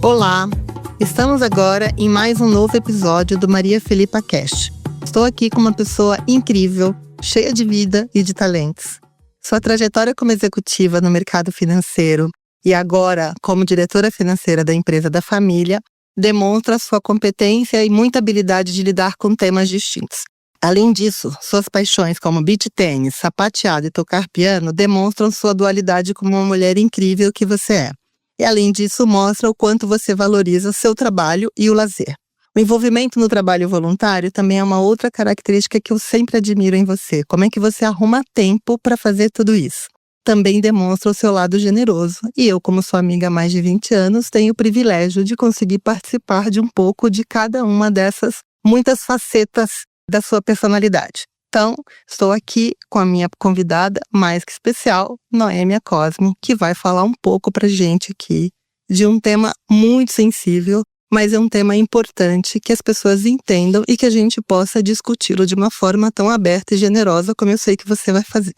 Olá! Estamos agora em mais um novo episódio do Maria Felipa Cast. Estou aqui com uma pessoa incrível, cheia de vida e de talentos. Sua trajetória como executiva no mercado financeiro e agora como diretora financeira da empresa da família demonstra sua competência e muita habilidade de lidar com temas distintos. Além disso, suas paixões como beach tênis, sapateado e tocar piano demonstram sua dualidade como uma mulher incrível que você é. E além disso, mostra o quanto você valoriza seu trabalho e o lazer. O envolvimento no trabalho voluntário também é uma outra característica que eu sempre admiro em você. Como é que você arruma tempo para fazer tudo isso? Também demonstra o seu lado generoso. E eu, como sua amiga há mais de 20 anos, tenho o privilégio de conseguir participar de um pouco de cada uma dessas muitas facetas da sua personalidade. Então, estou aqui com a minha convidada mais que especial, Noêmia Cosme, que vai falar um pouco pra gente aqui de um tema muito sensível, mas é um tema importante que as pessoas entendam e que a gente possa discuti-lo de uma forma tão aberta e generosa como eu sei que você vai fazer.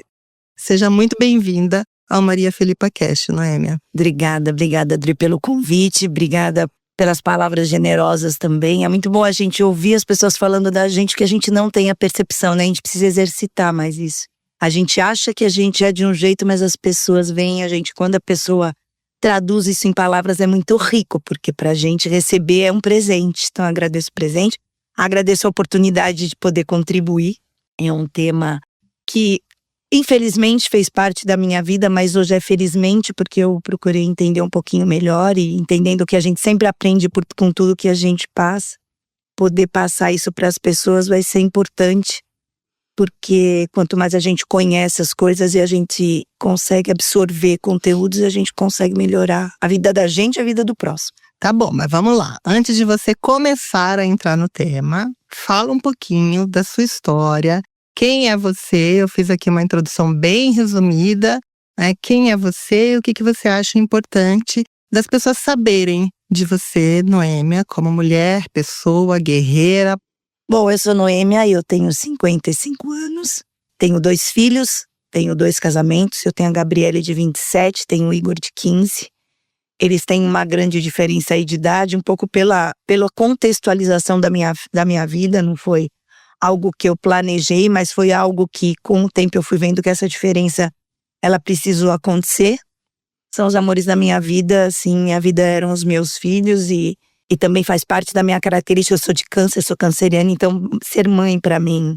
Seja muito bem-vinda ao Maria Felipa Cast, Noêmia. Obrigada, Adri, pelo convite, obrigada pelas palavras generosas também. É muito bom a gente ouvir as pessoas falando da gente que a gente não tem a percepção, né? A gente precisa exercitar mais isso. A gente acha que a gente é de um jeito, mas as pessoas veem a gente. Quando a pessoa traduz isso em palavras é muito rico, porque pra gente receber é um presente. Então agradeço o presente, agradeço a oportunidade de poder contribuir. É um tema que infelizmente fez parte da minha vida, mas hoje é felizmente porque eu procurei entender um pouquinho melhor e entendendo que a gente sempre aprende com tudo que a gente passa. Poder passar isso para as pessoas vai ser importante, porque quanto mais a gente conhece as coisas e a gente consegue absorver conteúdos, a gente consegue melhorar a vida da gente e a vida do próximo. Tá bom, mas vamos lá. Antes de você começar a entrar no tema, fala um pouquinho da sua história. Quem é você? Eu fiz aqui uma introdução bem resumida, né? Quem é você? O que você acha importante das pessoas saberem de você, Noêmia, como mulher, pessoa, guerreira? Bom, eu sou Noêmia, eu tenho 55 anos, tenho 2 filhos, tenho 2 casamentos, eu tenho a Gabriele de 27, tenho o Igor de 15. Eles têm uma grande diferença aí de idade, um pouco pela contextualização da minha vida, não foi algo que eu planejei, mas foi algo que com o tempo eu fui vendo que essa diferença, ela precisou acontecer. São os amores da minha vida, assim, minha vida eram os meus filhos e também faz parte da minha característica. Eu sou de câncer, sou canceriana, então ser mãe pra mim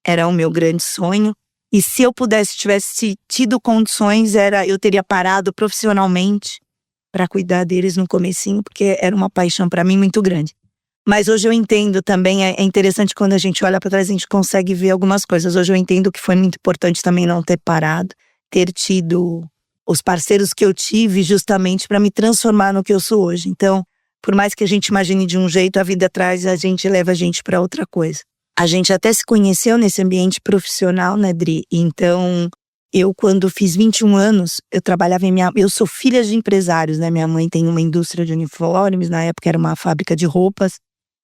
era o meu grande sonho. E se eu tivesse tido condições, eu teria parado profissionalmente para cuidar deles no comecinho, porque era uma paixão pra mim muito grande. Mas hoje eu entendo também, é interessante quando a gente olha para trás, a gente consegue ver algumas coisas. Hoje eu entendo que foi muito importante também não ter parado, ter tido os parceiros que eu tive justamente para me transformar no que eu sou hoje. Então, por mais que a gente imagine de um jeito, a vida traz, leva a gente para outra coisa. A gente até se conheceu nesse ambiente profissional, né, Dri? Então, eu quando fiz 21 anos, eu trabalhava eu sou filha de empresários, né? Minha mãe tem uma indústria de uniformes, na época era uma fábrica de roupas.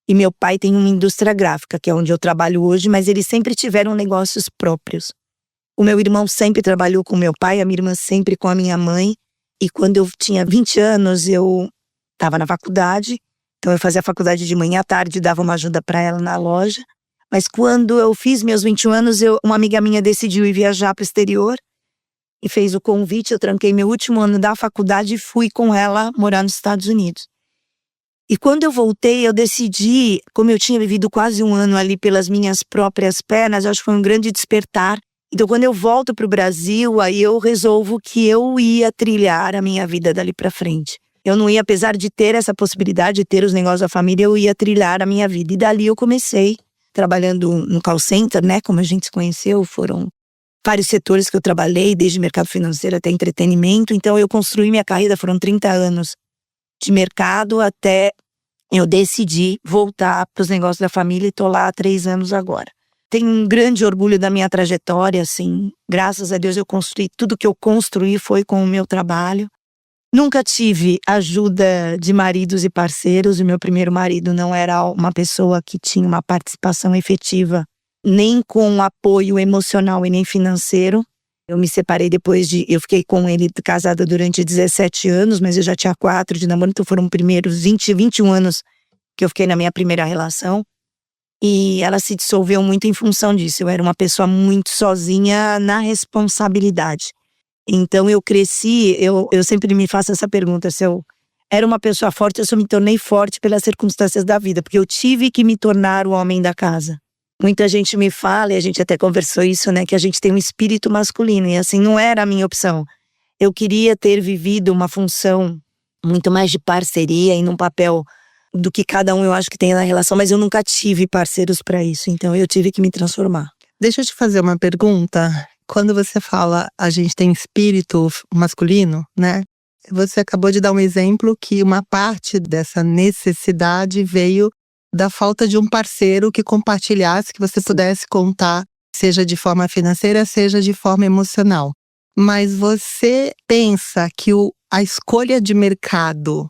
E meu pai tem uma indústria gráfica, que é onde eu trabalho hoje, mas eles sempre tiveram negócios próprios. O meu irmão sempre trabalhou com meu pai, a minha irmã sempre com a minha mãe. E quando eu tinha 20 anos, eu estava na faculdade. Então eu fazia a faculdade de manhã à tarde, dava uma ajuda para ela na loja. Mas quando eu fiz meus 21 anos, uma amiga minha decidiu ir viajar para o exterior. E fez o convite, eu tranquei meu último ano da faculdade e fui com ela morar nos Estados Unidos. E quando eu voltei, eu decidi, como eu tinha vivido quase um ano ali pelas minhas próprias pernas, eu acho que foi um grande despertar. Então quando eu volto para o Brasil, aí eu resolvo que eu ia trilhar a minha vida dali para frente. Eu não ia, apesar de ter essa possibilidade de ter os negócios da família, eu ia trilhar a minha vida. E dali eu comecei trabalhando no call center, né, como a gente se conheceu, foram vários setores que eu trabalhei, desde mercado financeiro até entretenimento. Então eu construí minha carreira, foram 30 anos de mercado até eu decidi voltar para os negócios da família e tô lá há 3 anos agora. Tenho um grande orgulho da minha trajetória, assim, graças a Deus eu construí, tudo que eu construí foi com o meu trabalho. Nunca tive ajuda de maridos e parceiros, o meu primeiro marido não era uma pessoa que tinha uma participação efetiva, nem com apoio emocional e nem financeiro. Eu me separei eu fiquei com ele casada durante 17 anos, mas eu já tinha 4 de namoro, então foram primeiros 21 anos que eu fiquei na minha primeira relação. E ela se dissolveu muito em função disso. Eu era uma pessoa muito sozinha na responsabilidade. Então eu cresci, eu sempre me faço essa pergunta, se eu era uma pessoa forte, eu só me tornei forte pelas circunstâncias da vida, porque eu tive que me tornar o homem da casa. Muita gente me fala, e a gente até conversou isso, né, que a gente tem um espírito masculino, e assim, não era a minha opção. Eu queria ter vivido uma função muito mais de parceria e num papel do que cada um eu acho que tem na relação, mas eu nunca tive parceiros para isso, então eu tive que me transformar. Deixa eu te fazer uma pergunta. Quando você fala a gente tem espírito masculino, né? Você acabou de dar um exemplo que uma parte dessa necessidade veio da falta de um parceiro que compartilhasse, que você pudesse contar, seja de forma financeira, seja de forma emocional. Mas você pensa que a escolha de mercado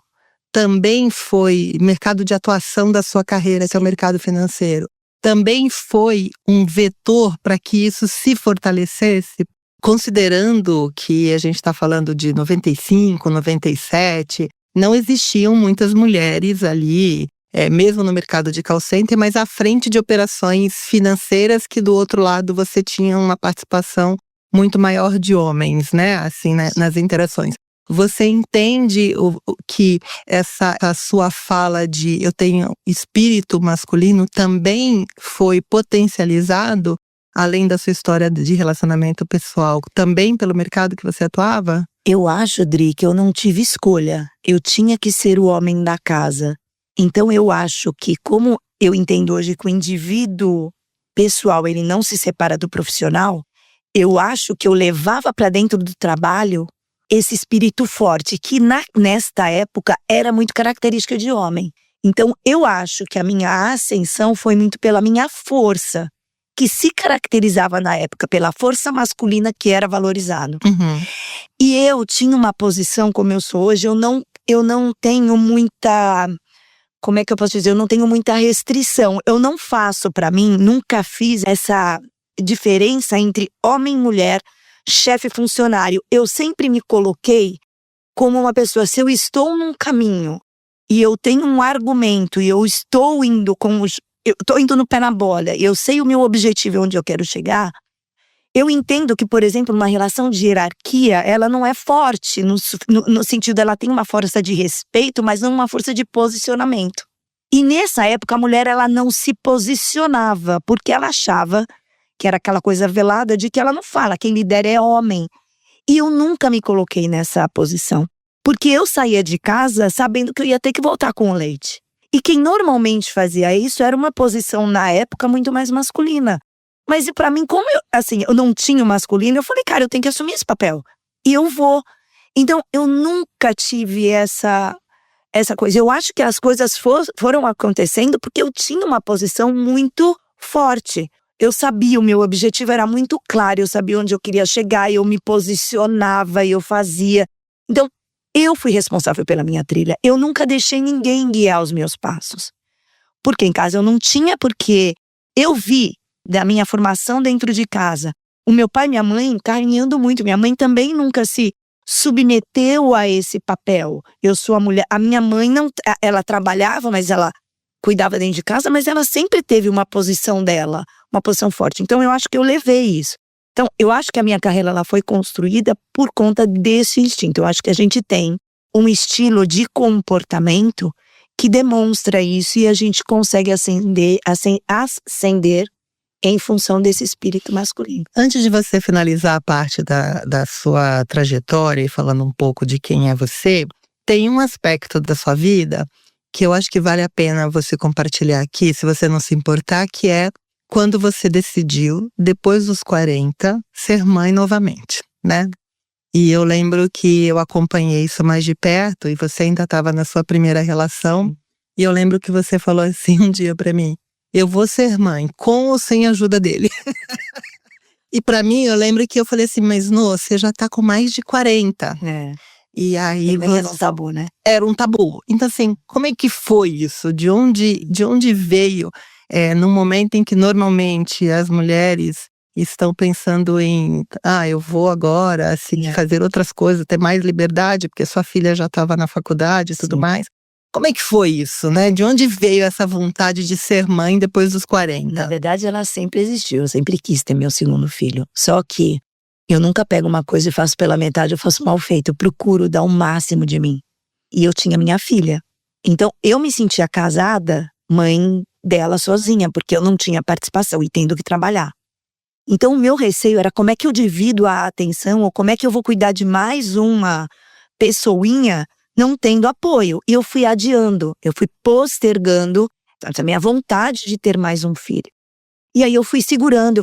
também foi, mercado de atuação da sua carreira, que é o mercado financeiro, também foi um vetor para que isso se fortalecesse? Considerando que a gente está falando de 95, 97, não existiam muitas mulheres ali, mesmo no mercado de call center, mas à frente de operações financeiras que do outro lado você tinha uma participação muito maior de homens, né, assim, né, nas interações. Você entende que a sua fala de eu tenho espírito masculino também foi potencializado, além da sua história de relacionamento pessoal, também pelo mercado que você atuava? Eu acho, Dri, que eu não tive escolha. Eu tinha que ser o homem da casa. Então eu acho que, como eu entendo hoje que o indivíduo pessoal, ele não se separa do profissional, eu acho que eu levava para dentro do trabalho esse espírito forte, que nesta época era muito característica de homem. Então eu acho que a minha ascensão foi muito pela minha força, que se caracterizava na época pela força masculina que era valorizado. Uhum. E eu tinha uma posição, como eu sou hoje, eu não tenho muita, como é que eu posso dizer? Eu não tenho muita restrição. Eu não faço, para mim, nunca fiz essa diferença entre homem e mulher, chefe e funcionário. Eu sempre me coloquei como uma pessoa, se eu estou num caminho e eu tenho um argumento e eu estou indo eu estou indo no pé na bola, eu sei o meu objetivo e onde eu quero chegar, eu entendo que, por exemplo, uma relação de hierarquia, ela não é forte, no sentido ela tem uma força de respeito, mas não uma força de posicionamento. E nessa época a mulher ela não se posicionava, porque ela achava que era aquela coisa velada de que ela não fala, quem lidera é homem. E eu nunca me coloquei nessa posição, porque eu saía de casa sabendo que eu ia ter que voltar com o leite. E quem normalmente fazia isso era uma posição, na época, muito mais masculina. Mas pra mim, como eu não tinha o masculino, eu falei, cara, eu tenho que assumir esse papel. E eu vou. Então, eu nunca tive essa coisa. Eu acho que as coisas foram acontecendo porque eu tinha uma posição muito forte. Eu sabia, o meu objetivo era muito claro, eu sabia onde eu queria chegar, eu me posicionava, eu fazia. Então, eu fui responsável pela minha trilha. Eu nunca deixei ninguém guiar os meus passos. Porque em casa eu não tinha, porque eu vi da minha formação dentro de casa, o meu pai e minha mãe caminhando muito. Minha mãe também nunca se submeteu a esse papel. Eu sou a mulher. A minha mãe não, ela trabalhava, mas ela cuidava dentro de casa, mas ela sempre teve uma posição dela, uma posição forte. Então eu acho que eu levei isso. Então eu acho que a minha carreira ela foi construída por conta desse instinto. Eu acho que a gente tem um estilo de comportamento que demonstra isso e a gente consegue ascender em função desse espírito masculino. Antes de você finalizar a parte da sua trajetória e falando um pouco de quem é você, tem um aspecto da sua vida que eu acho que vale a pena você compartilhar aqui, se você não se importar, que é quando você decidiu, depois dos 40, ser mãe novamente, né? E eu lembro que eu acompanhei isso mais de perto e você ainda estava na sua primeira relação. E eu lembro que você falou assim um dia pra mim, eu vou ser mãe, com ou sem a ajuda dele. E pra mim, eu lembro que eu falei assim, mas Nô, você já tá com mais de 40. E aí era um tabu, né? Era um tabu. Então assim, como é que foi isso? De onde veio? Num momento em que normalmente as mulheres estão pensando em, eu vou agora seguir, fazer outras coisas, ter mais liberdade, porque sua filha já estava na faculdade e tudo mais. Como é que foi isso, né? De onde veio essa vontade de ser mãe depois dos 40? Na verdade, ela sempre existiu, eu sempre quis ter meu segundo filho. Só que eu nunca pego uma coisa e faço pela metade, eu faço mal feito, eu procuro dar o máximo de mim. E eu tinha minha filha. Então, eu me sentia casada, mãe dela sozinha, porque eu não tinha participação e tendo que trabalhar. Então, o meu receio era como é que eu divido a atenção, ou como é que eu vou cuidar de mais uma pessoinha não tendo apoio. E eu fui adiando, eu fui postergando a minha vontade de ter mais um filho. E aí eu fui segurando,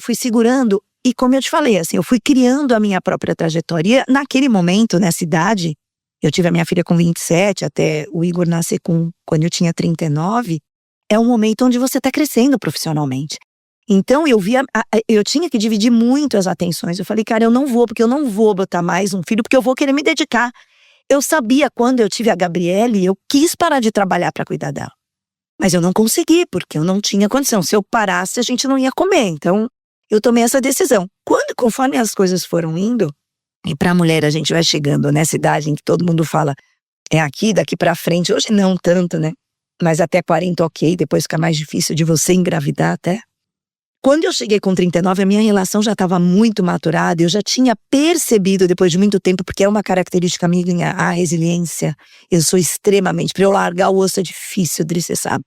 e como eu te falei, assim, eu fui criando a minha própria trajetória. E naquele momento, nessa idade, eu tive a minha filha com 27, até o Igor nascer quando eu tinha 39, é um momento onde você está crescendo profissionalmente. Então eu tinha que dividir muito as atenções. Eu falei, cara, eu não vou, porque eu não vou botar mais um filho, porque eu vou querer me dedicar. Eu sabia, quando eu tive a Gabriele, eu quis parar de trabalhar para cuidar dela. Mas eu não consegui, porque eu não tinha condição. Se eu parasse, a gente não ia comer. Então, eu tomei essa decisão. Conforme as coisas foram indo, e pra mulher a gente vai chegando nessa idade em que todo mundo fala, é aqui, daqui pra frente. Hoje não tanto, né? Mas até 40, ok. Depois fica mais difícil de você engravidar até. Quando eu cheguei com 39, a minha relação já estava muito maturada. Eu já tinha percebido, depois de muito tempo, porque é uma característica minha, a resiliência. Eu sou extremamente... Pra eu largar o osso é difícil, Dri, você sabe.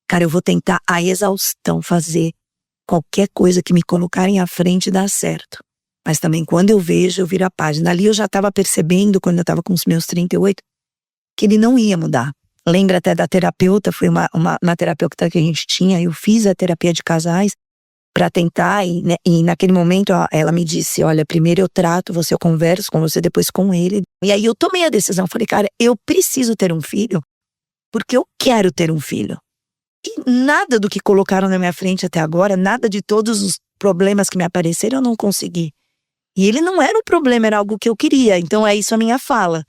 Cara, eu vou tentar a exaustão fazer qualquer coisa que me colocarem à frente dar certo. Mas também quando eu vejo, eu viro a página. Ali eu já estava percebendo, quando eu estava com os meus 38, que ele não ia mudar. Lembra até da terapeuta, foi uma terapeuta que a gente tinha. Eu fiz a terapia de casais para tentar, e naquele momento ela me disse, olha, primeiro eu trato você, eu converso com você, depois com ele. E aí eu tomei a decisão, falei, cara, eu preciso ter um filho, porque eu quero ter um filho. E nada do que colocaram na minha frente até agora, nada de todos os problemas que me apareceram, eu não consegui. E ele não era um problema, era algo que eu queria. Então é isso a minha fala.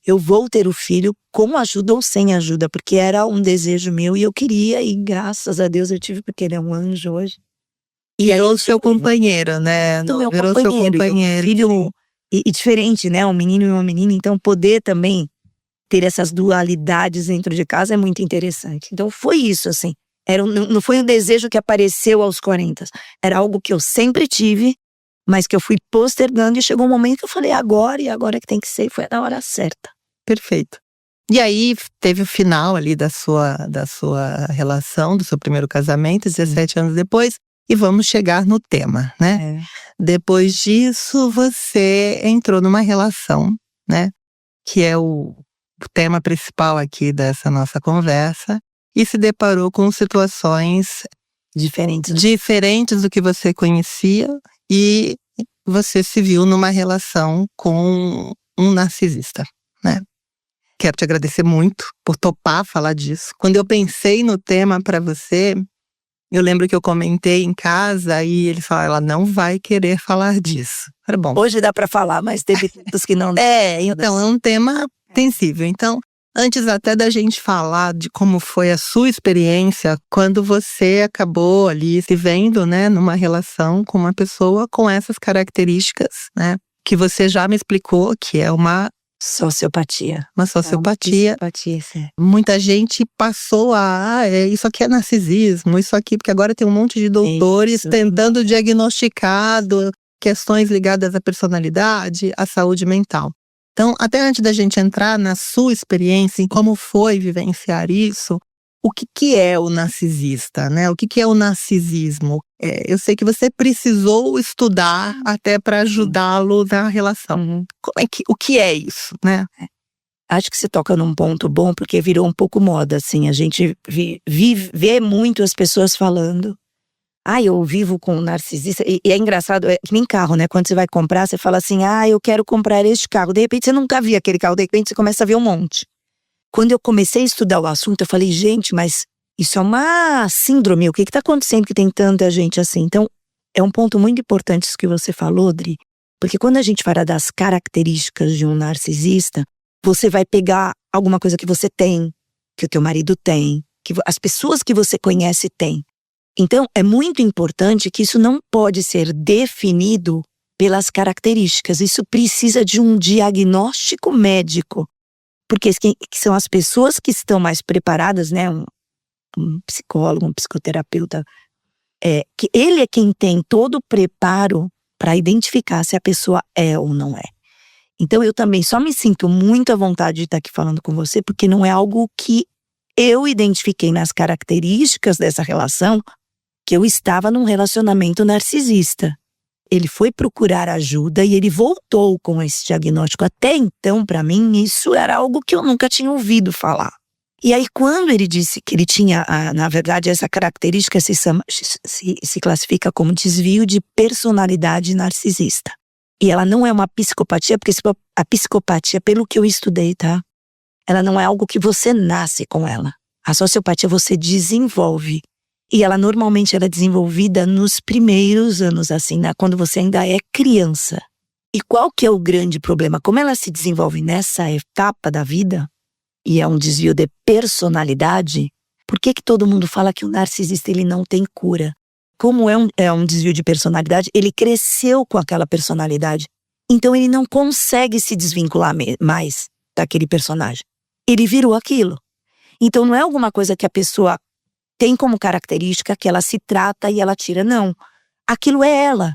Eu vou ter o filho com ajuda ou sem ajuda, porque era um desejo meu e eu queria, e graças a Deus eu tive, porque ele é um anjo hoje. E virou o seu companheiro, né? Virou seu companheiro. Filho, e diferente, né? Um menino e uma menina. Então, poder também ter essas dualidades dentro de casa é muito interessante. Então, foi isso, assim. Não foi um desejo que apareceu aos 40. Era algo que eu sempre tive, mas que eu fui postergando. E chegou um momento que eu falei, agora, e agora que tem que ser. Foi na hora certa. Perfeito. E aí, teve o final ali da sua relação, do seu primeiro casamento, 17 anos depois. E vamos chegar no tema, né? Depois disso, você entrou numa relação, né? Que é o tema principal aqui dessa nossa conversa. E se deparou com situações diferentes do que você conhecia. E você se viu numa relação com um narcisista, né? Quero te agradecer muito por topar falar disso. Quando eu pensei no tema para você... Eu lembro que eu comentei em casa e ele falou, ela não vai querer falar disso. Era bom. Hoje dá pra falar, mas teve tantos que não. Então é um tema sensível. Então, antes até da gente falar de como foi a sua experiência, quando você acabou ali se vendo, né, numa relação com uma pessoa com essas características, né, que você já me explicou que é uma sociopatia. Uma sociopatia. Sim. Muita gente passou isso aqui é narcisismo, isso aqui, porque agora tem um monte de doutores tentando diagnosticar questões ligadas à personalidade, à saúde mental. Então, até antes da gente entrar na sua experiência, em como foi vivenciar isso, o que é o narcisista, né? O que é o narcisismo? Eu sei que você precisou estudar até para ajudá-lo na relação. O que é isso, né? Acho que você toca num ponto bom, porque virou um pouco moda, assim. A gente vê muito as pessoas falando, eu vivo com um narcisista. E é engraçado, é que nem carro, né? Quando você vai comprar, você fala assim, eu quero comprar este carro. De repente você nunca via aquele carro, de repente você começa a ver um monte. Quando eu comecei a estudar o assunto, eu falei, gente, mas isso é uma síndrome, o que está acontecendo que tem tanta gente assim? Então, é um ponto muito importante isso que você falou, Dri, porque quando a gente fala das características de um narcisista, você vai pegar alguma coisa que você tem, que o teu marido tem, que as pessoas que você conhece têm. Então, é muito importante que isso não pode ser definido pelas características. Isso precisa de um diagnóstico médico. Porque que são as pessoas que estão mais preparadas, né? Um psicólogo, um psicoterapeuta, que ele é quem tem todo o preparo para identificar se a pessoa é ou não é. Então, eu também só me sinto muito à vontade de estar aqui falando com você, porque não é algo que eu identifiquei nas características dessa relação, que eu estava num relacionamento narcisista. Ele foi procurar ajuda e ele voltou com esse diagnóstico. Até então, para mim, isso era algo que eu nunca tinha ouvido falar. E aí, quando ele disse que ele tinha, na verdade, essa característica se classifica como desvio de personalidade narcisista. E ela não é uma psicopatia, porque a psicopatia, pelo que eu estudei, tá? Ela não é algo que você nasce com ela. A sociopatia você desenvolve. E ela normalmente é desenvolvida nos primeiros anos, assim, né? Quando você ainda é criança. E qual que é o grande problema? Como ela se desenvolve nessa etapa da vida, e é um desvio de personalidade, por que todo mundo fala que o narcisista ele não tem cura? Como é um desvio de personalidade, ele cresceu com aquela personalidade. Então ele não consegue se desvincular mais daquele personagem. Ele virou aquilo. Então não é alguma coisa que a pessoa tem como característica que ela se trata e ela tira, não. Aquilo é ela.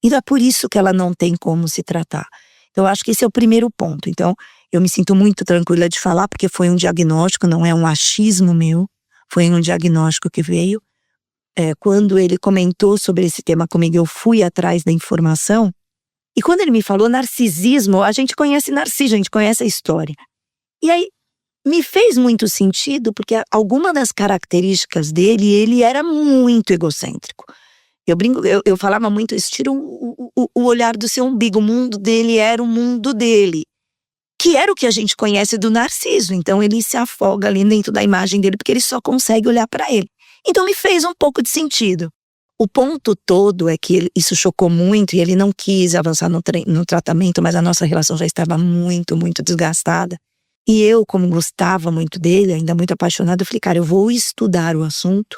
Então é por isso que ela não tem como se tratar. Então eu acho que esse é o primeiro ponto. Então eu me sinto muito tranquila de falar, porque foi um diagnóstico, não é um achismo meu. Foi um diagnóstico que veio. Quando ele comentou sobre esse tema comigo, eu fui atrás da informação. E quando ele me falou narcisismo, a gente conhece Narciso, a gente conhece a história. E aí, me fez muito sentido, porque alguma das características dele, ele era muito egocêntrico. Eu brinco, eu falava muito, isso tira o olhar do seu umbigo. O mundo dele era o mundo dele. Que era o que a gente conhece do Narciso. Então ele se afoga ali dentro da imagem dele, porque ele só consegue olhar para ele. Então me fez um pouco de sentido. O ponto todo é que isso chocou muito e ele não quis avançar no tratamento, mas a nossa relação já estava muito, muito desgastada. E eu, como gostava muito dele, ainda muito apaixonada, eu falei, cara, eu vou estudar o assunto,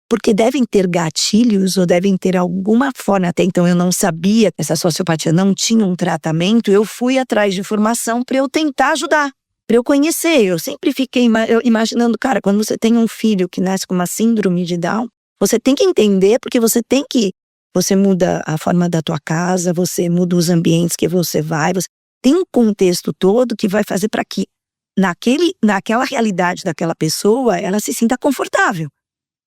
porque devem ter gatilhos ou devem ter alguma forma. Até então eu não sabia que essa sociopatia não tinha um tratamento. Eu fui atrás de informação para eu tentar ajudar, para eu conhecer. Eu sempre fiquei imaginando, cara, quando você tem um filho que nasce com uma síndrome de Down, você tem que entender, porque você muda a forma da tua casa, você muda os ambientes que você vai, você tem um contexto todo que vai fazer para que naquela realidade daquela pessoa, ela se sinta confortável.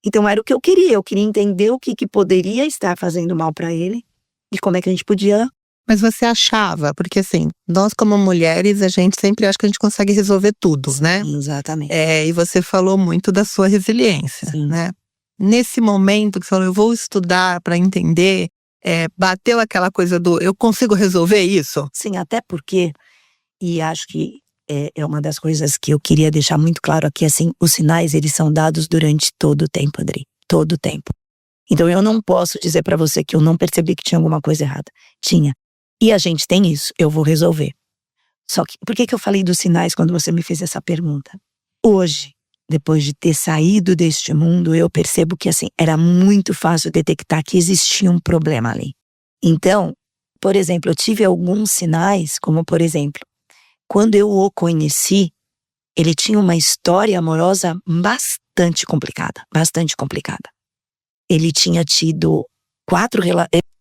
Então era o que eu queria entender o que poderia estar fazendo mal para ele e como é que a gente podia. Mas você achava, porque assim, nós como mulheres, a gente sempre acha que a gente consegue resolver tudo, né? Exatamente. E você falou muito da sua resiliência, Sim. né? Nesse momento que você falou, eu vou estudar para entender, bateu aquela coisa do, eu consigo resolver isso? Sim, até porque, e acho que é uma das coisas que eu queria deixar muito claro aqui, assim, os sinais, eles são dados durante todo o tempo, Adri. Todo o tempo. Então eu não posso dizer pra você que eu não percebi que tinha alguma coisa errada. Tinha. E a gente tem isso, eu vou resolver. Só que, por que eu falei dos sinais quando você me fez essa pergunta? Hoje, depois de ter saído deste mundo, eu percebo que, assim, era muito fácil detectar que existia um problema ali. Então, por exemplo, eu tive alguns sinais, como por exemplo, quando eu o conheci, ele tinha uma história amorosa bastante complicada, bastante complicada. Ele tinha tido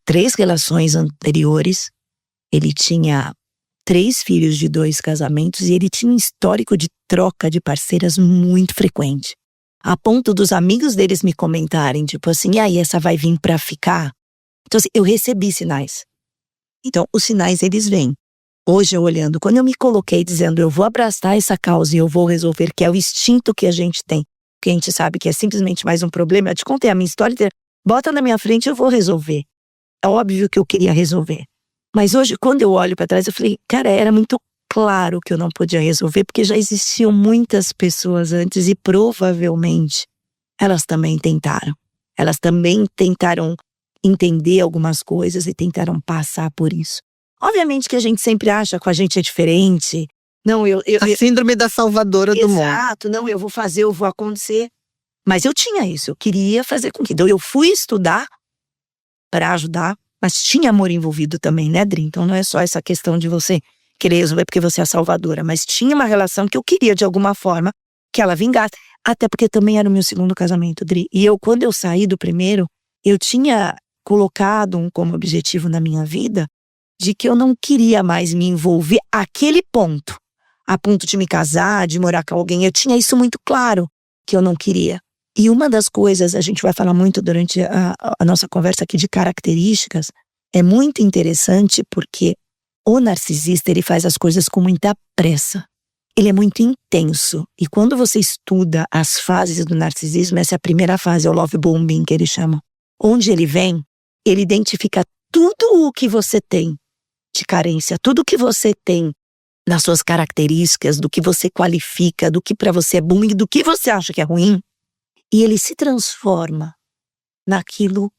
3 relações anteriores, ele tinha 3 filhos de 2 casamentos e ele tinha um histórico de troca de parceiras muito frequente. A ponto dos amigos deles me comentarem, tipo assim, e aí, essa vai vir pra ficar? Então, assim, eu recebi sinais. Então, os sinais, eles vêm. Hoje, eu olhando, quando eu me coloquei dizendo, eu vou abraçar essa causa e eu vou resolver, que é o instinto que a gente tem, que a gente sabe que é simplesmente mais um problema, eu te contei a minha história inteira, bota na minha frente, eu vou resolver. É óbvio que eu queria resolver. Mas hoje, quando eu olho pra trás, eu falei, cara, era muito claro que eu não podia resolver, porque já existiam muitas pessoas antes e provavelmente elas também tentaram. Elas também tentaram entender algumas coisas e tentaram passar por isso. Obviamente que a gente sempre acha que a gente é diferente. Não, A síndrome da salvadora do mundo. Exato, não, eu vou fazer, eu vou acontecer. Mas eu tinha isso, eu queria fazer com que. Então eu fui estudar para ajudar, mas tinha amor envolvido também, né, Dri? Então não é só essa questão de você querer resolver porque você é a salvadora, mas tinha uma relação que eu queria de alguma forma que ela vingasse. Até porque também era o meu segundo casamento, Dri. E quando eu saí do primeiro, eu tinha colocado como objetivo na minha vida de que eu não queria mais me envolver àquele ponto, a ponto de me casar, de morar com alguém. Eu tinha isso muito claro, que eu não queria. E uma das coisas, a gente vai falar muito durante a nossa conversa aqui de características, é muito interessante porque o narcisista, ele faz as coisas com muita pressa. Ele é muito intenso. E quando você estuda as fases do narcisismo, essa é a primeira fase, é o love bombing que ele chama. Onde ele vem, ele identifica tudo o que você tem de carência, tudo o que você tem nas suas características, do que você qualifica, do que pra você é bom e do que você acha que é ruim. E ele se transforma naquilo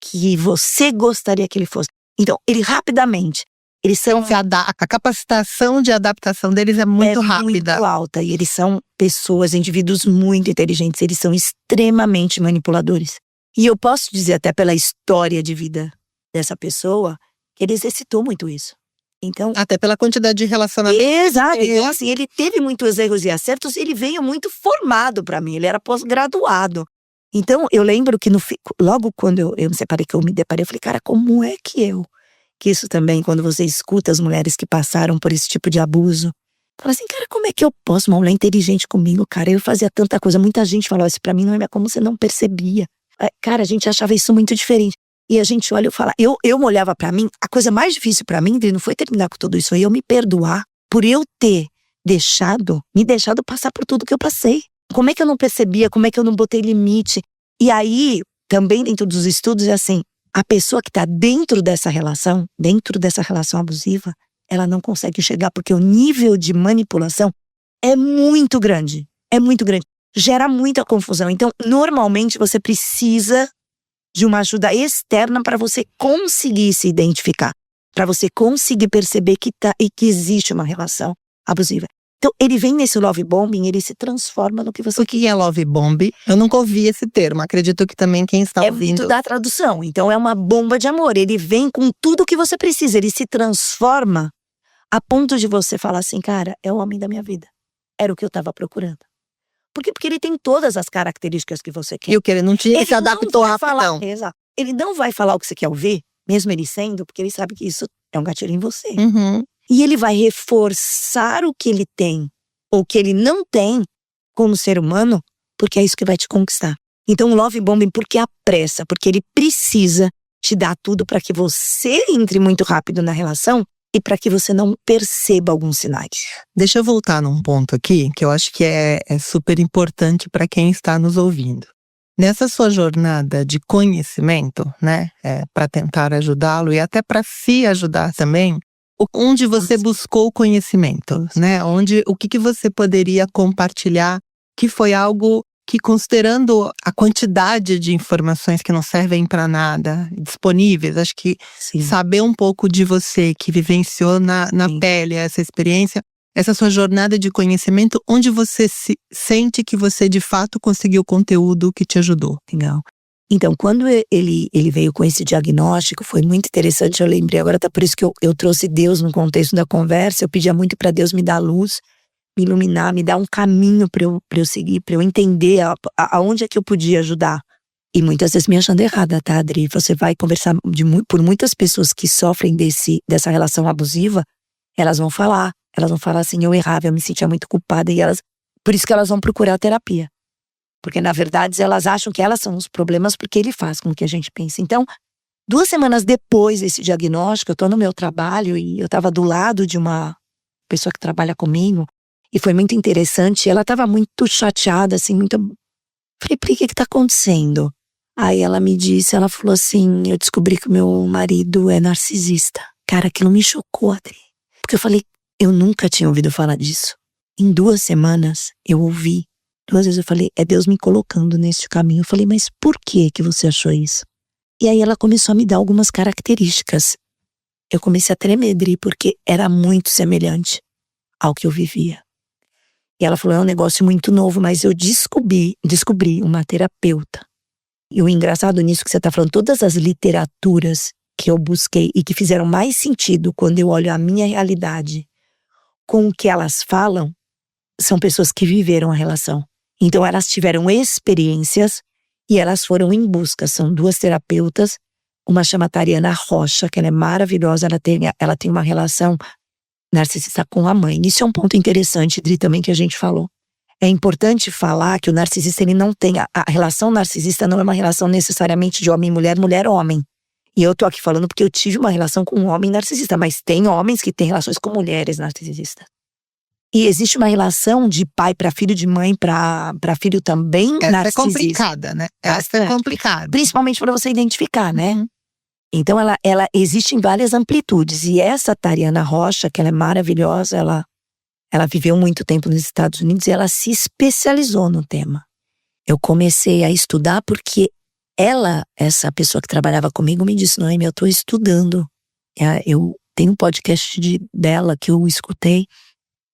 que você gostaria que ele fosse. Então, ele rapidamente, eles são... A capacitação de adaptação deles é muito rápida. Muito alta. E eles são pessoas, indivíduos muito inteligentes. Eles são extremamente manipuladores. E eu posso dizer até pela história de vida dessa pessoa, que ele exercitou muito isso. Então, até pela quantidade de relacionamentos. Exato. Então, assim, ele teve muitos erros e acertos, ele veio muito formado pra mim, ele era pós-graduado. Então, eu lembro que logo quando eu me separei, que eu me deparei, eu falei, cara, como é que isso também, quando você escuta as mulheres que passaram por esse tipo de abuso, fala assim, cara, como é que eu posso, uma mulher inteligente comigo, cara, eu fazia tanta coisa, muita gente falava isso pra mim, não é como você não percebia. Cara, a gente achava isso muito diferente. E a gente olha e fala, eu olhava pra mim, a coisa mais difícil pra mim, não foi terminar com tudo isso aí, eu me perdoar por eu ter me deixado passar por tudo que eu passei. Como é que eu não percebia, como é que eu não botei limite? E aí, também dentro dos estudos, é assim, a pessoa que tá dentro dessa relação abusiva, ela não consegue enxergar, porque o nível de manipulação é muito grande, gera muita confusão. Então, normalmente, você precisa de uma ajuda externa para você conseguir se identificar, para você conseguir perceber que existe uma relação abusiva. Então, ele vem nesse love bombing, ele se transforma no que você... O que é love bomb? Eu nunca ouvi esse termo, acredito que também quem está ouvindo... É muito da tradução, então é uma bomba de amor, ele vem com tudo o que você precisa, ele se transforma a ponto de você falar assim, cara, é o homem da minha vida, era o que eu estava procurando. Por quê? Porque ele tem todas as características que você quer. E o que ele não tinha, se adaptou rapidão. Exato. Ele não vai falar o que você quer ouvir, mesmo ele sendo, porque ele sabe que isso é um gatilho em você. Uhum. E ele vai reforçar o que ele tem, ou que ele não tem, como ser humano, porque é isso que vai te conquistar. Então o love bombing, porque a pressa, porque ele precisa te dar tudo para que você entre muito rápido na relação, e para que você não perceba alguns sinais. Deixa eu voltar num ponto aqui, que eu acho que é super importante para quem está nos ouvindo. Nessa sua jornada de conhecimento, né, para tentar ajudá-lo e até para se ajudar também, onde você buscou o conhecimento, né? O que você poderia compartilhar que foi algo que, considerando a quantidade de informações que não servem para nada disponíveis, acho que Sim. saber um pouco de você que vivenciou na pele essa experiência, essa sua jornada de conhecimento, onde você se sente que você de fato conseguiu conteúdo que te ajudou. Legal. Então, quando ele veio com esse diagnóstico, foi muito interessante, eu lembrei agora, tá por isso que eu trouxe Deus no contexto da conversa, eu pedia muito para Deus me dar luz, me iluminar, me dar um caminho para eu seguir, para eu entender aonde é que eu podia ajudar. E muitas vezes me achando errada, tá, Adri? Você vai conversar por muitas pessoas que sofrem dessa relação abusiva, elas vão falar assim, eu errava, eu me sentia muito culpada, por isso que elas vão procurar a terapia. Porque, na verdade, elas acham que elas são os problemas porque ele faz com que a gente pense. Então, 2 semanas depois desse diagnóstico, eu tô no meu trabalho e eu tava do lado de uma pessoa que trabalha comigo, e foi muito interessante, ela tava muito chateada, assim, Falei, por que tá acontecendo? Aí ela me disse, ela falou assim, eu descobri que o meu marido é narcisista. Cara, aquilo me chocou, Adri. Porque eu falei, eu nunca tinha ouvido falar disso. Em 2 semanas, eu ouvi. 2 vezes eu falei, é Deus me colocando nesse caminho. Eu falei, mas por que você achou isso? E aí ela começou a me dar algumas características. Eu comecei a tremer, Dri, porque era muito semelhante ao que eu vivia. E ela falou, é um negócio muito novo, mas eu descobri uma terapeuta. E o engraçado nisso que você tá falando, todas as literaturas que eu busquei e que fizeram mais sentido quando eu olho a minha realidade com o que elas falam, são pessoas que viveram a relação. Então elas tiveram experiências e elas foram em busca. São 2 terapeutas, uma chama Tariana Rocha, que ela é maravilhosa, ela tem uma relação narcisista com a mãe. Isso é um ponto interessante, Dri, também que a gente falou. É importante falar que o narcisista, ele não tem… A relação narcisista não é uma relação necessariamente de homem e mulher, mulher-homem. E eu tô aqui falando porque eu tive uma relação com um homem narcisista, mas tem homens que têm relações com mulheres narcisistas. E existe uma relação de pai para filho, de mãe para filho também narcisista. Essa é complicada, né? Essa é complicada. Principalmente para você identificar, né? Uhum. Então ela existe em várias amplitudes. E essa Tariana Rocha, que ela é maravilhosa, ela viveu muito tempo nos Estados Unidos e ela se especializou no tema. Eu comecei a estudar porque essa pessoa que trabalhava comigo me disse, Noemi, eu tô estudando. Eu tenho um podcast dela que eu escutei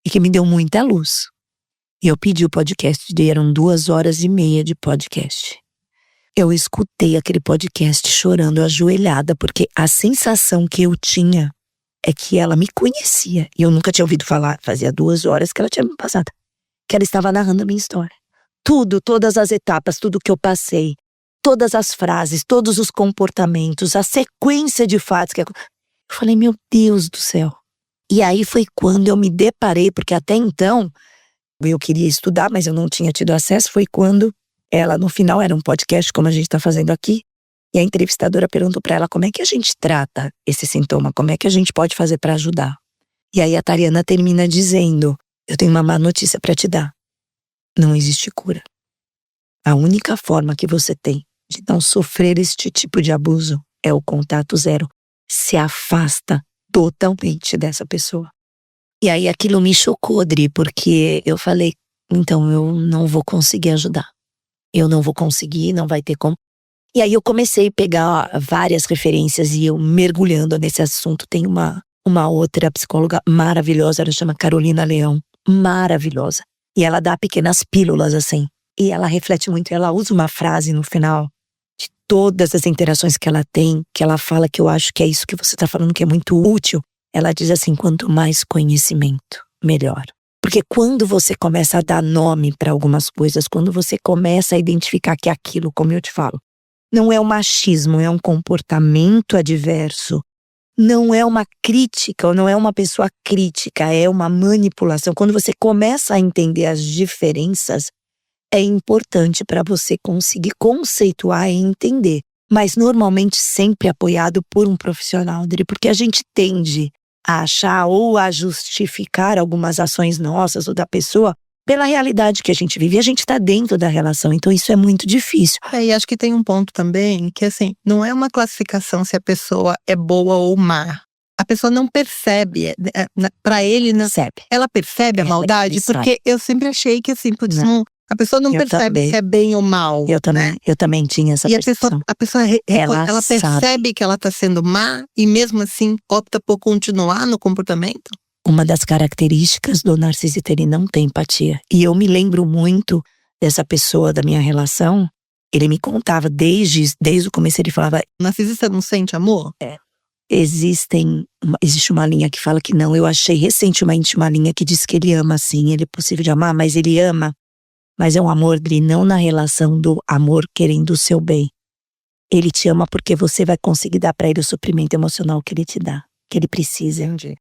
e que me deu muita luz. E eu pedi o podcast, eram 2h30 de podcast. Eu escutei aquele podcast chorando, ajoelhada, porque a sensação que eu tinha é que ela me conhecia. E eu nunca tinha ouvido falar, fazia 2 horas que ela tinha me passado. Que ela estava narrando a minha história. Tudo, todas as etapas, tudo que eu passei. Todas as frases, todos os comportamentos, a sequência de fatos. Eu falei, meu Deus do céu. E aí foi quando eu me deparei, porque até então eu queria estudar, mas eu não tinha tido acesso. Foi quando ela, no final, era um podcast como a gente está fazendo aqui, e a entrevistadora perguntou para ela como é que a gente trata esse sintoma, como é que a gente pode fazer para ajudar. E aí a Tariana termina dizendo, eu tenho uma má notícia para te dar. Não existe cura. A única forma que você tem de não sofrer este tipo de abuso é o contato zero. Se afasta totalmente dessa pessoa. E aí aquilo me chocou, Dri, porque eu falei, então eu não vou conseguir ajudar. Eu não vou conseguir, não vai ter como. E aí eu comecei a pegar várias referências e eu mergulhando nesse assunto. Tem uma outra psicóloga maravilhosa, ela chama Carolina Leão, maravilhosa. E ela dá pequenas pílulas assim. E ela reflete muito, ela usa uma frase no final de todas as interações que ela tem, que ela fala que eu acho que é isso que você tá falando que é muito útil. Ela diz assim, quanto mais conhecimento, melhor. Porque quando você começa a dar nome para algumas coisas, quando você começa a identificar que aquilo, como eu te falo, não é um machismo, é um comportamento adverso, não é uma crítica, ou não é uma pessoa crítica, é uma manipulação. Quando você começa a entender as diferenças, é importante para você conseguir conceituar e entender. Mas normalmente sempre apoiado por um profissional, porque a gente tende a achar ou a justificar algumas ações nossas ou da pessoa pela realidade que a gente vive. E a gente está dentro da relação, então isso é muito difícil. E acho que tem um ponto também que, assim, não é uma classificação se a pessoa é boa ou má. A pessoa não percebe, para ele, ela percebe a maldade, porque eu sempre achei que, assim, a pessoa não percebe se é bem ou mal. Eu também tinha essa percepção. A pessoa ela percebe que ela está sendo má e mesmo assim opta por continuar no comportamento. Uma das características do narcisista, ele não tem empatia. E eu me lembro muito dessa pessoa da minha relação. Ele me contava desde o começo, ele falava… O narcisista não sente amor? Existe uma linha que fala que não. Eu achei recentemente uma linha que diz que ele ama sim, ele é possível de amar, mas ele ama. Mas é um amor dele, não na relação do amor querendo o seu bem. Ele te ama porque você vai conseguir dar pra ele o suprimento emocional que ele te dá, que ele precisa. Entendi.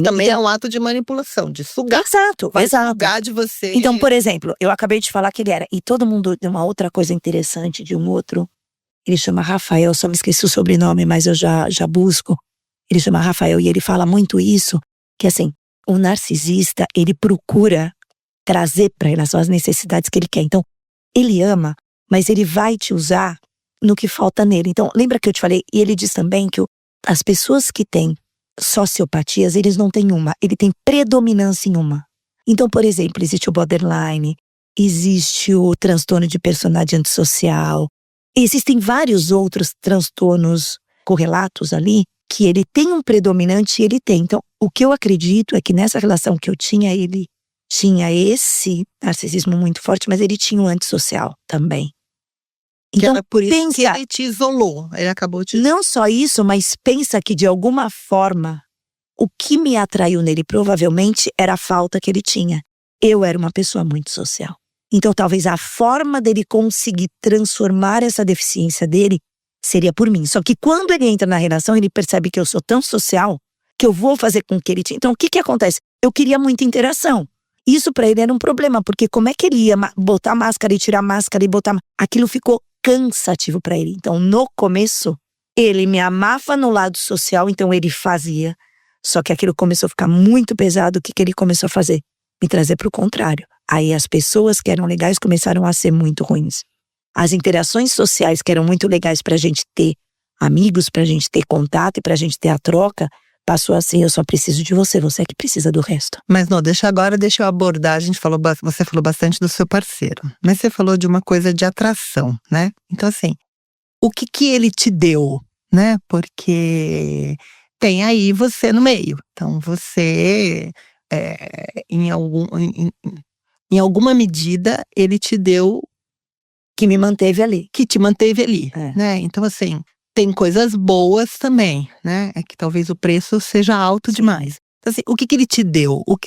Também é um ato de manipulação, de sugar. Exato. Sugar de você. Então, por exemplo, eu acabei de falar que ele era. E todo mundo, uma outra coisa interessante de um outro, ele chama Rafael, só me esqueci o sobrenome, mas eu já busco. Ele chama Rafael e ele fala muito isso, que assim, o narcisista, ele procura trazer para ele as necessidades que ele quer. Então, ele ama, mas ele vai te usar no que falta nele. Então, lembra que eu te falei? E ele diz também que as pessoas que têm sociopatias, eles não têm uma. Ele tem predominância em uma. Então, por exemplo, existe o borderline, existe o transtorno de personalidade antissocial, existem vários outros transtornos correlatos ali, que ele tem um predominante e ele tem. Então, o que eu acredito é que nessa relação que eu tinha, ele tinha esse narcisismo muito forte, mas ele tinha o antissocial também. Então, Então, por isso pensa, que ele te isolou. Ele acabou te... não só isso, mas pensa que de alguma forma, o que me atraiu nele provavelmente era a falta que ele tinha. Eu era uma pessoa muito social. Então, talvez a forma dele conseguir transformar essa deficiência dele seria por mim. Só que quando ele entra na relação, ele percebe que eu sou tão social que eu vou fazer com que ele tinha. Então, o que acontece? Eu queria muita interação. Isso pra ele era um problema, porque como é que ele ia botar máscara e tirar máscara e botar... Aquilo ficou cansativo pra ele. Então, no começo, ele me amava no lado social, então ele fazia. Só que aquilo começou a ficar muito pesado. O que ele começou a fazer? Me trazer pro contrário. Aí as pessoas que eram legais começaram a ser muito ruins. As interações sociais que eram muito legais pra gente ter amigos, pra gente ter contato e pra gente ter a troca, passou assim, eu só preciso de você, você é que precisa do resto. Mas não, deixa eu abordar, você falou bastante do seu parceiro, mas você falou de uma coisa de atração, né? Então assim, o que ele te deu, né? Porque tem aí você no meio, então você, em alguma medida, ele te deu, Que me manteve ali. que te manteve ali, É. né? Então assim, tem coisas boas também, né? É que talvez o preço seja alto demais. Então, assim, o que ele te deu? O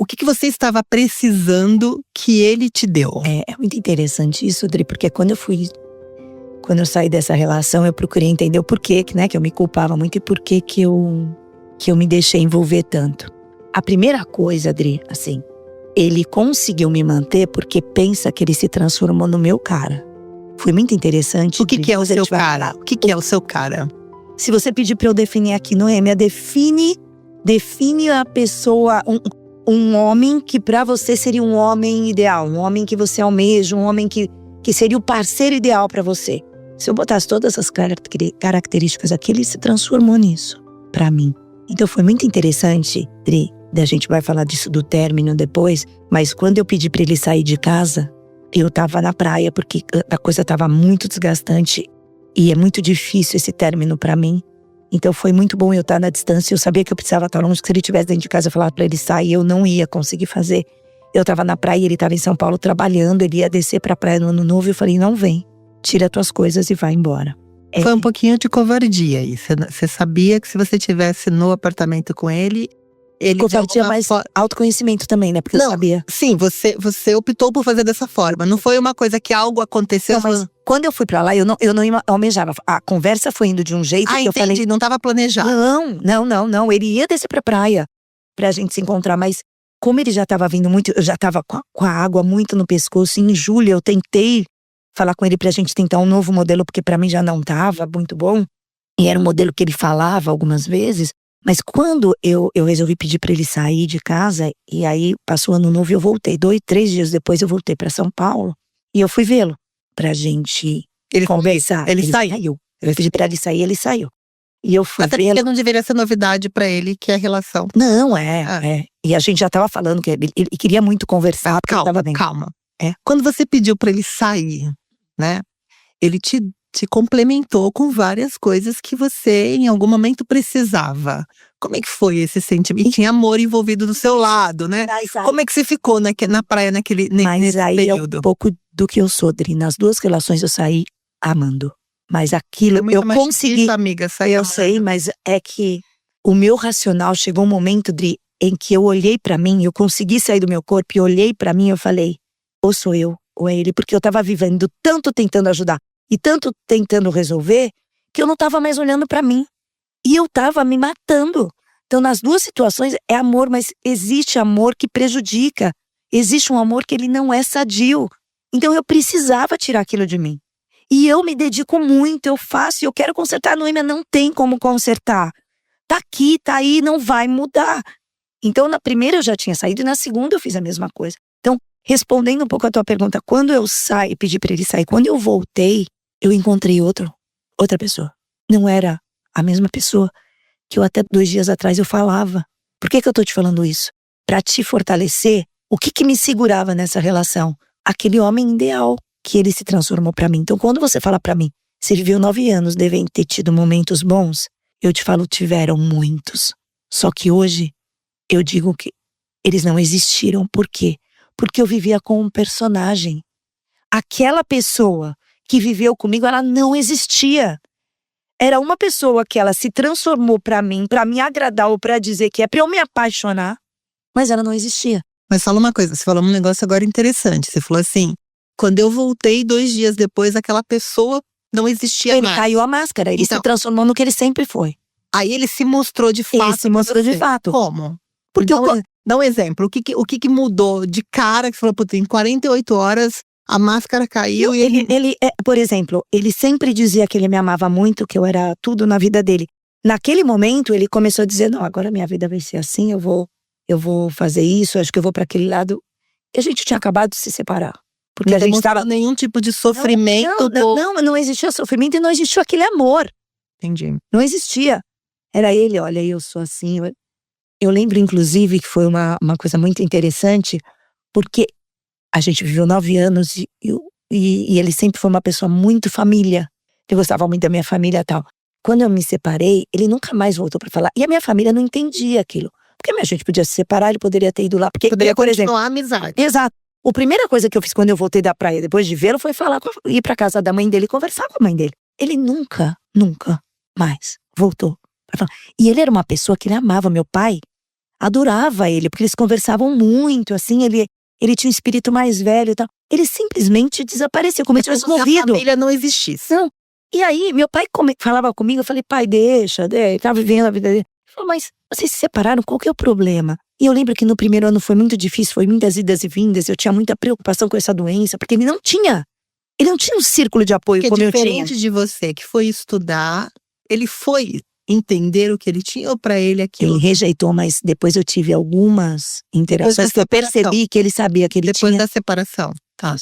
que você estava precisando que ele te deu? É muito interessante isso, Dri, porque quando eu saí dessa relação, eu procurei entender o porquê, né, que eu me culpava muito e por que eu me deixei envolver tanto. A primeira coisa, Dri, assim, ele conseguiu me manter porque pensa que ele se transformou no meu cara. Foi muito interessante. O que é o seu cara? O que é o seu cara? Se você pedir pra eu definir aqui, Noêmia, define a pessoa, um homem que pra você seria um homem ideal, um homem que você almeja, um homem que seria o parceiro ideal pra você. Se eu botasse todas essas características aqui, ele se transformou nisso, pra mim. Então foi muito interessante, Dri, a gente vai falar disso do término depois, mas quando eu pedi pra ele sair de casa, eu tava na praia porque a coisa tava muito desgastante e é muito difícil esse término pra mim. Então foi muito bom eu estar na distância, eu sabia que eu precisava estar longe, que se ele estivesse dentro de casa eu falava pra ele sair, eu não ia conseguir fazer. Eu tava na praia, ele tava em São Paulo trabalhando, ele ia descer pra praia no Ano Novo e eu falei, não vem, tira tuas coisas e vai embora. Foi um pouquinho de covardia aí. Você sabia que se você estivesse no apartamento com ele Covardia, mais autoconhecimento também, né? Porque eu sabia. Sim, você optou por fazer dessa forma. Não foi uma coisa que algo aconteceu. Não, mas quando eu fui pra lá, eu não almejava. A conversa foi indo de um jeito que eu falei. Não estava planejado. Não. Ele ia descer pra praia pra gente se encontrar, mas como ele já tava vindo muito, eu já tava com a água muito no pescoço. Em julho eu tentei falar com ele pra gente tentar um novo modelo, porque pra mim já não tava muito bom. E era um modelo que ele falava algumas vezes. Mas quando eu resolvi pedir pra ele sair de casa, e aí passou o Ano Novo e eu voltei. 3 dias depois eu voltei pra São Paulo. E eu fui vê-lo pra gente conversar. Ele saiu. Eu pedi pra ele sair, ele saiu. E eu fui até vê-lo. porque não deveria ser novidade pra ele que a relação... Não, é. E a gente já tava falando que ele queria muito conversar. Calma. Quando você pediu pra ele sair, né? Ele te complementou com várias coisas que você em algum momento precisava. Como é que foi esse sentimento? E tinha amor envolvido do seu lado, né? Como é que você ficou na praia nesse período? É um pouco do que eu sou, Dri. Nas 2 relações eu saí amando. Mas aquilo eu consegui. Difícil, amiga, sair eu sei, mas é que o meu racional chegou um momento, Dri, em que eu olhei pra mim, eu consegui sair do meu corpo e olhei pra mim e eu falei, ou sou eu, ou é ele. Porque eu tava vivendo tanto tentando ajudar e tanto tentando resolver, que eu não tava mais olhando pra mim. E eu tava me matando. Então, nas 2 situações, é amor, mas existe amor que prejudica. Existe um amor que ele não é sadio. Então, eu precisava tirar aquilo de mim. E eu me dedico muito, eu faço, eu quero consertar. Noêmia, não tem como consertar. Tá aqui, tá aí, não vai mudar. Então, na primeira eu já tinha saído e na segunda eu fiz a mesma coisa. Então, respondendo um pouco a tua pergunta, quando eu pedi pra ele sair, quando eu voltei, eu encontrei outra pessoa. Não era a mesma pessoa que eu até 2 dias atrás eu falava. Por que eu tô te falando isso? Pra te fortalecer, o que me segurava nessa relação? Aquele homem ideal que ele se transformou pra mim. Então, quando você fala pra mim, você viveu 9 anos, devem ter tido momentos bons, eu te falo, tiveram muitos. Só que hoje, eu digo que Eles não existiram. Por quê? Porque eu vivia com um personagem. Aquela pessoa que viveu comigo, ela não existia. Era uma pessoa que ela se transformou pra mim, pra me agradar ou pra dizer que é pra eu me apaixonar, mas ela não existia. Mas fala uma coisa, você falou um negócio agora interessante. Você falou assim, quando eu voltei 2 dias depois, aquela pessoa não existia Ele mais. caiu a máscara, ele Então, se transformou no que ele sempre foi. Aí ele se mostrou de fato. Ele se mostrou de fato. Como? Porque Então, dá um exemplo. O que mudou de cara que você falou, putz, em 48 horas a máscara caiu e ele. Por exemplo, ele sempre dizia que ele me amava muito, que eu era tudo na vida dele. Naquele momento, ele começou a dizer, não, agora minha vida vai ser assim, eu vou fazer isso, acho que eu vou pra aquele lado. E a gente tinha acabado de se separar. Porque Não a gente demonstrou tava. nenhum tipo de sofrimento. Não existia sofrimento e não existiu aquele amor. Entendi. Não existia. Era ele, olha, eu sou assim. Eu lembro, inclusive, que foi uma coisa muito interessante, porque a gente viveu 9 anos e ele sempre foi uma pessoa muito família. Eu gostava muito da minha família e tal. Quando eu me separei, ele nunca mais voltou pra falar. E a minha família não entendia aquilo. Porque a gente podia se separar, ele poderia ter ido lá. Porque, Poderia por exemplo, continuar a amizade. exato. A primeira coisa que eu fiz quando eu voltei da praia, depois de vê-lo, foi ir pra casa da mãe dele e conversar com a mãe dele. Ele nunca mais voltou pra falar. E ele era uma pessoa que ele amava. Meu pai adorava ele, porque eles conversavam muito, assim, ele tinha um espírito mais velho e tal. Ele simplesmente desapareceu, como se tivesse morrido. A família não existisse. Não. E aí, meu pai falava comigo, eu falei, pai, deixa, ele tá vivendo a vida dele. Ele falou, mas vocês se separaram, qual que é o problema? E eu lembro que no primeiro ano foi muito difícil, foi muitas idas e vindas, eu tinha muita preocupação com essa doença, porque ele não tinha um círculo de apoio como eu tinha. Diferente de você, que foi estudar, ele foi entender o que ele tinha ou pra ele aquilo? Ele rejeitou, mas depois eu tive algumas interações que eu percebi que ele sabia que ele depois tinha. da separação, tá.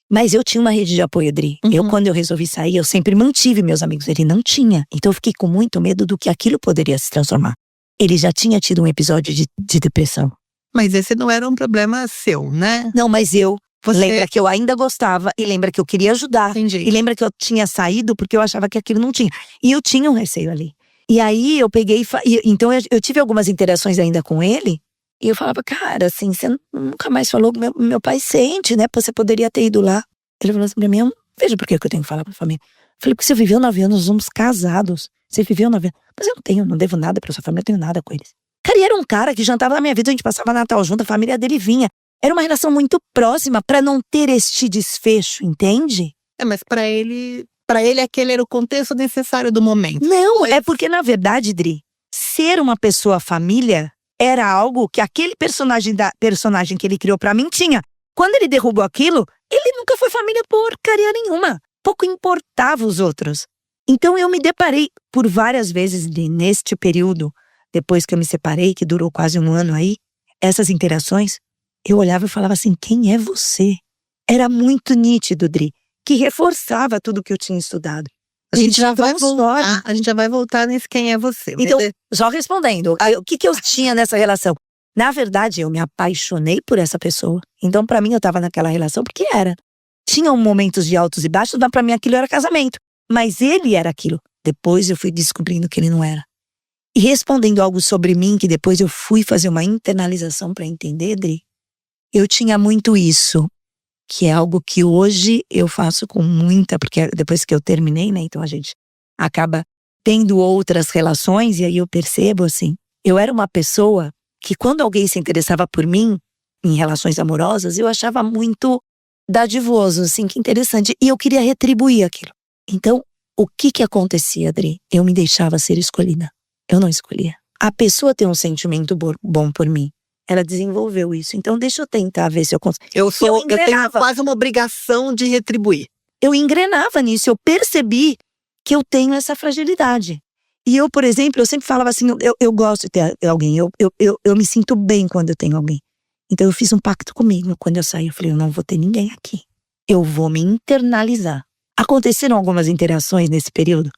Mas eu tinha uma rede de apoio, Adri. Quando eu resolvi sair, eu sempre mantive meus amigos. Ele não tinha. Então eu fiquei com muito medo do que aquilo poderia se transformar. Ele já tinha tido um episódio de depressão. Mas esse não era um problema seu, né? Não, mas lembra que eu ainda gostava, e lembra que eu queria ajudar. Entendi. E lembra que eu tinha saído porque eu achava que aquilo não tinha. E eu tinha um receio ali. E aí eu peguei então eu tive algumas interações ainda com ele. E eu falava, cara, assim, você nunca mais falou que meu pai sente, né? Você poderia ter ido lá. Ele falou assim pra mim, veja por que eu tenho que falar pra família. Eu falei, porque você viveu 9 anos, nós somos casados. Você viveu 9 anos. Mas eu não devo nada pra sua família, eu tenho nada com eles. Cara, e era um cara que jantava na minha vida, a gente passava Natal junto, a família dele vinha. Era uma relação muito próxima pra não ter este desfecho, entende? Mas pra ele aquele era o contexto necessário do momento. Não, é porque na verdade, Dri, ser uma pessoa família era algo que aquele personagem que ele criou pra mim tinha. Quando ele derrubou aquilo, ele nunca foi família porcaria nenhuma. Pouco importava os outros. Então eu me deparei por várias vezes neste período, depois que eu me separei, que durou quase 1 ano aí, essas interações, eu olhava e falava assim, quem é você? Era muito nítido, Dri, que reforçava tudo que eu tinha estudado. A gente já vai voltar nesse quem é você. Então, só respondendo, o que eu tinha nessa relação? Na verdade, eu me apaixonei por essa pessoa. Então, pra mim, eu tava naquela relação porque era. Tinham momentos de altos e baixos, mas pra mim aquilo era casamento. Mas ele era aquilo. Depois eu fui descobrindo que ele não era. E respondendo algo sobre mim, que depois eu fui fazer uma internalização pra entender, Dri, eu tinha muito isso. Que é algo que hoje eu faço com muita, porque depois que eu terminei, né, então a gente acaba tendo outras relações, e aí eu percebo, assim, eu era uma pessoa que quando alguém se interessava por mim, em relações amorosas, eu achava muito dadivoso, assim, que interessante, e eu queria retribuir aquilo. Então, o que acontecia, Adri? Eu me deixava ser escolhida, eu não escolhia. A pessoa tem um sentimento bom por mim. Ela desenvolveu isso. Então, deixa eu tentar ver se eu consigo. Eu tenho quase uma obrigação de retribuir. Eu engrenava nisso. Eu percebi que eu tenho essa fragilidade. E eu, por exemplo, eu sempre falava assim, eu gosto de ter alguém. Eu me sinto bem quando eu tenho alguém. Então, eu fiz um pacto comigo. Quando eu saí, eu falei, eu não vou ter ninguém aqui. Eu vou me internalizar. Aconteceram algumas interações nesse período.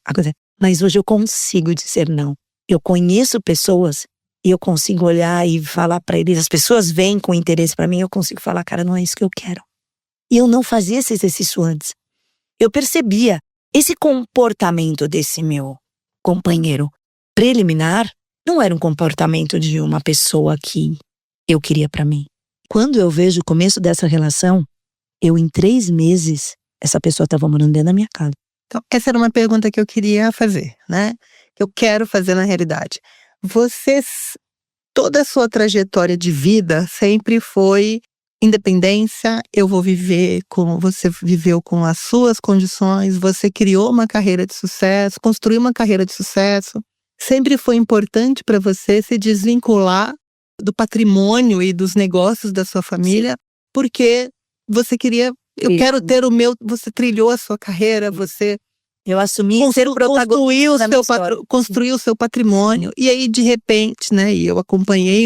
Mas hoje eu consigo dizer não. Eu conheço pessoas e eu consigo olhar e falar pra eles, as pessoas vêm com interesse pra mim, eu consigo falar, cara, não é isso que eu quero. E eu não fazia esse exercício antes. Eu percebia esse comportamento desse meu companheiro preliminar não era um comportamento de uma pessoa que eu queria pra mim. Quando eu vejo o começo dessa relação, em 3 meses, essa pessoa estava morando dentro da minha casa. Então, essa era uma pergunta que eu queria fazer, né? Que eu quero fazer na realidade. Toda a sua trajetória de vida sempre foi independência, eu vou viver você viveu com as suas condições, você criou uma carreira de sucesso, construiu uma carreira de sucesso. Sempre foi importante para você se desvincular do patrimônio e dos negócios da sua família, porque você queria, quero ter o meu, você trilhou a sua carreira, você eu assumi ser protagonista, construiu o seu patrimônio. E aí, de repente, né, e eu acompanhei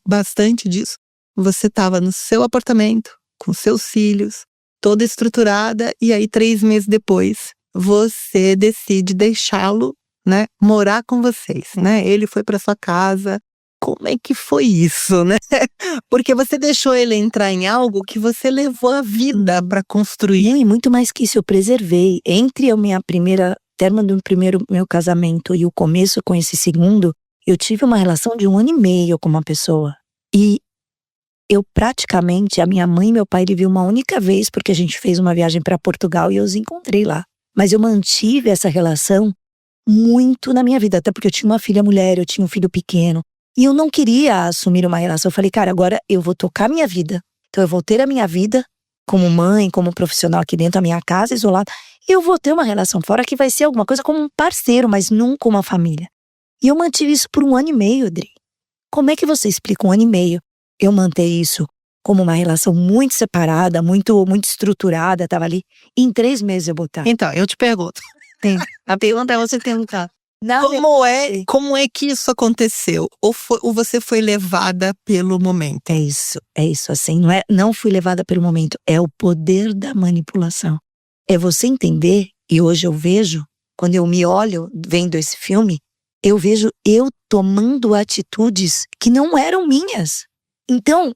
bastante disso, você estava no seu apartamento, com seus filhos, toda estruturada, e aí 3 meses depois, você decide deixá-lo, né, morar com vocês, né? Ele foi para sua casa. Como é que foi isso, né? Porque você deixou ele entrar em algo que você levou a vida para construir. E muito mais que isso, eu preservei. Entre a minha término do primeiro meu casamento e o começo com esse segundo, eu tive uma relação de 1 ano e meio com uma pessoa. E eu praticamente, a minha mãe e meu pai, ele viu uma única vez, porque a gente fez uma viagem para Portugal e eu os encontrei lá. Mas eu mantive essa relação muito na minha vida, até porque eu tinha uma filha mulher, eu tinha um filho pequeno. E eu não queria assumir uma relação. Eu falei, cara, agora eu vou tocar minha vida. Então eu vou ter a minha vida como mãe, como profissional aqui dentro da minha casa, isolada. E eu vou ter uma relação fora que vai ser alguma coisa como um parceiro, mas nunca uma família. E eu mantive isso por 1 ano e meio, Adri. Como é que você explica 1 ano e meio? Eu manter isso como uma relação muito separada, muito estruturada, tava ali. E em 3 meses eu botar. Então, eu te pergunto. A pergunta é você tentar. Como é que isso aconteceu? Ou você foi levada pelo momento? É isso, assim, não fui levada pelo momento, é o poder da manipulação. É você entender, e hoje eu vejo, quando eu me olho vendo esse filme, eu vejo eu tomando atitudes que não eram minhas. Então,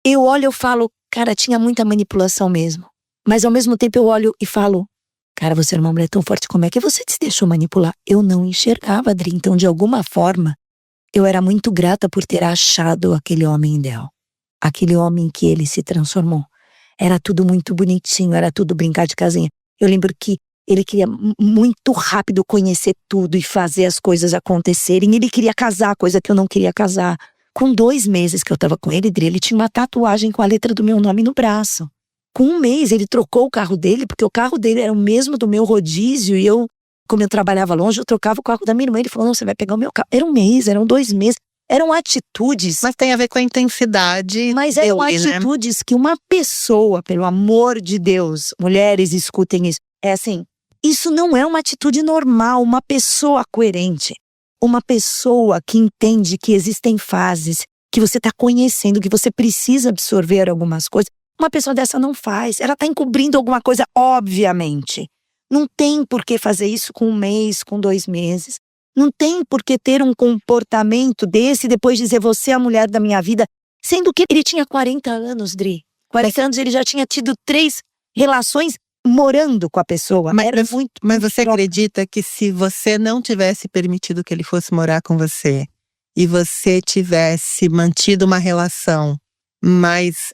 eu olho e eu falo, cara, tinha muita manipulação mesmo. Mas ao mesmo tempo eu olho e falo, cara, você era uma mulher tão forte, como é que você se deixou manipular? Eu não enxergava, Adri. Então, de alguma forma, eu era muito grata por ter achado aquele homem ideal. Aquele homem que ele se transformou. Era tudo muito bonitinho, era tudo brincar de casinha. Eu lembro que ele queria muito rápido conhecer tudo e fazer as coisas acontecerem. Ele queria casar, coisa que eu não queria casar. Com 2 meses que eu tava com ele, Adri, ele tinha uma tatuagem com a letra do meu nome no braço. Com 1 mês, ele trocou o carro dele, porque o carro dele era o mesmo do meu rodízio, e eu, como eu trabalhava longe, eu trocava o carro da minha irmã. Ele falou, não, você vai pegar o meu carro. Era 1 mês, eram 2 meses, eram atitudes. Mas tem a ver com a intensidade. Mas eram atitudes que uma pessoa, pelo amor de Deus, mulheres, escutem isso. É assim, isso não é uma atitude normal, uma pessoa coerente. Uma pessoa que entende que existem fases, que você está conhecendo, que você precisa absorver algumas coisas. Uma pessoa dessa não faz, ela está encobrindo alguma coisa, obviamente. Não tem por que fazer isso com 1 mês, com 2 meses. Não tem por que ter um comportamento desse e depois dizer, você é a mulher da minha vida. Sendo que ele tinha 40 anos, Dri. 40 anos ele já tinha tido 3 relações morando com a pessoa. Mas você acredita que se você não tivesse permitido que ele fosse morar com você e você tivesse mantido uma relação mais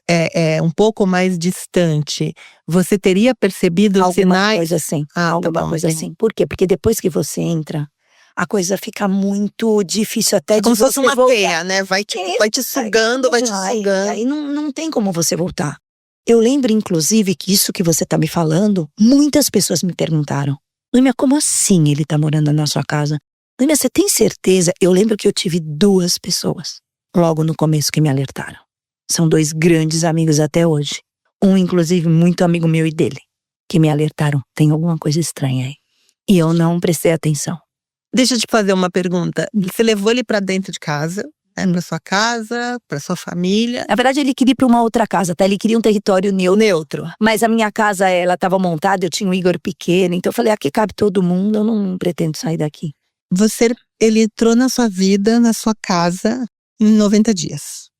um pouco mais distante, você teria percebido os sinais? Coisa assim, alguma coisa assim. Por quê? Porque depois que você entra, a coisa fica muito difícil até de como você se fosse uma voltar. teia, né? Vai te sugando, vai te sugando. Aí não tem como você voltar. Eu lembro, inclusive, que isso que você tá me falando, muitas pessoas me perguntaram. Noêmia, como assim ele tá morando na sua casa? Noêmia, você tem certeza? Eu lembro que eu tive 2 pessoas, logo no começo, que me alertaram. São 2 grandes amigos até hoje. Um, inclusive, muito amigo meu e dele, que me alertaram. Tem alguma coisa estranha aí. E eu não prestei atenção. Deixa eu te fazer uma pergunta. Você levou ele pra dentro de casa? Pra sua casa, pra sua família? Na verdade, ele queria ir pra uma outra casa, tá? Ele queria um território neutro. Mas a minha casa, ela tava montada, eu tinha um Igor pequeno. Então eu falei, aqui cabe todo mundo, eu não pretendo sair daqui. Ele entrou na sua vida, na sua casa, em 90 dias.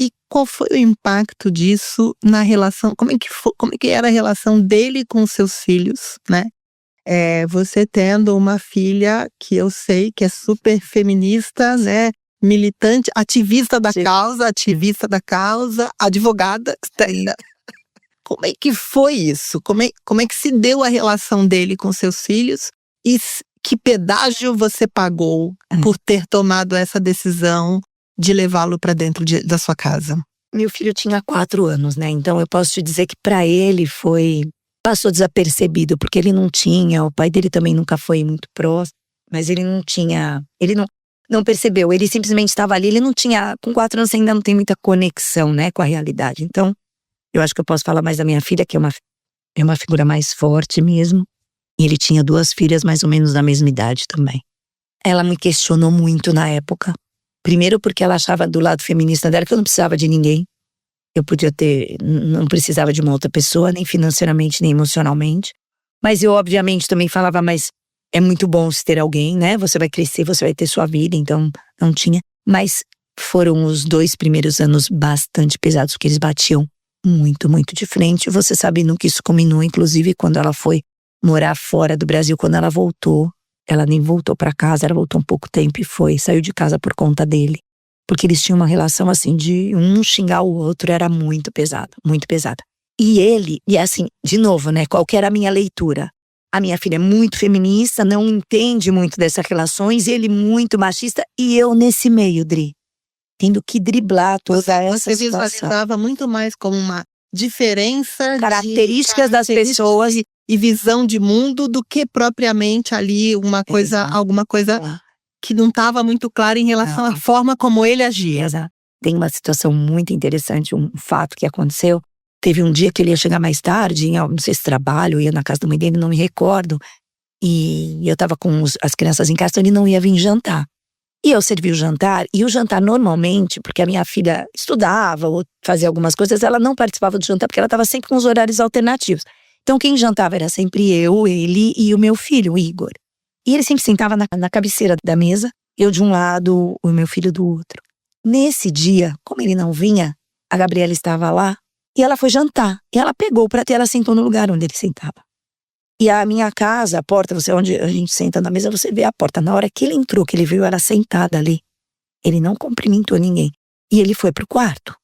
E qual foi o impacto disso na relação? Como é que era a relação dele com os seus filhos, né? Você tendo uma filha que eu sei que é super feminista, né? militante, ativista da causa, advogada. Como é que foi isso? Como é que se deu a relação dele com seus filhos? E que pedágio você pagou por ter tomado essa decisão de levá-lo para dentro da sua casa? Meu filho tinha 4 anos, né? Então eu posso te dizer que para ele passou desapercebido, porque ele não tinha, o pai dele também nunca foi muito próximo, mas ele não percebeu, ele simplesmente estava ali, ele não tinha, com 4 anos você ainda não tem muita conexão, né, com a realidade. Então, eu acho que eu posso falar mais da minha filha, que é uma figura mais forte mesmo, e ele tinha 2 filhas mais ou menos da mesma idade também. Ela me questionou muito na época, primeiro porque ela achava do lado feminista dela que eu não precisava de ninguém. Eu não precisava de uma outra pessoa, nem financeiramente, nem emocionalmente. Mas eu, obviamente, também falava, mas é muito bom se ter alguém, né? Você vai crescer, você vai ter sua vida, então não tinha. Mas foram os 2 primeiros anos bastante pesados, porque eles batiam muito, muito de frente. Você sabe no que isso culminou, inclusive, quando ela foi morar fora do Brasil, quando ela voltou. Ela nem voltou pra casa, ela voltou um pouco tempo e saiu de casa por conta dele. Porque eles tinham uma relação assim de um xingar o outro, era muito pesado, muito pesada. E assim, de novo, né, qual que era a minha leitura? A minha filha é muito feminista, não entende muito dessas relações, ele muito machista, e eu nesse meio, Dri, tendo que driblar toda essa Você situação. visualizava muito mais como uma diferença Características das pessoas e visão de mundo do que propriamente ali alguma coisa que não estava muito clara em relação à forma como ele agia. Exato. Tem uma situação muito interessante, um fato que aconteceu. Teve um dia que ele ia chegar mais tarde, não sei se trabalho, ia na casa da mãe dele, não me recordo. E eu tava com as crianças em casa, então ele não ia vir jantar. E eu servi o jantar, e o jantar normalmente, porque a minha filha estudava ou fazia algumas coisas, ela não participava do jantar, porque ela estava sempre com os horários alternativos. Então quem jantava era sempre eu, ele e o meu filho, o Igor. E ele sempre sentava na cabeceira da mesa, eu de um lado, o meu filho do outro. Nesse dia, como ele não vinha, a Gabriela estava lá, e ela foi jantar. E ela pegou o prato e ela sentou no lugar onde ele sentava. E a minha casa, a porta, onde a gente senta na mesa, você vê a porta. Na hora que ele entrou, que ele viu ela sentada ali, ele não cumprimentou ninguém. E ele foi pro quarto.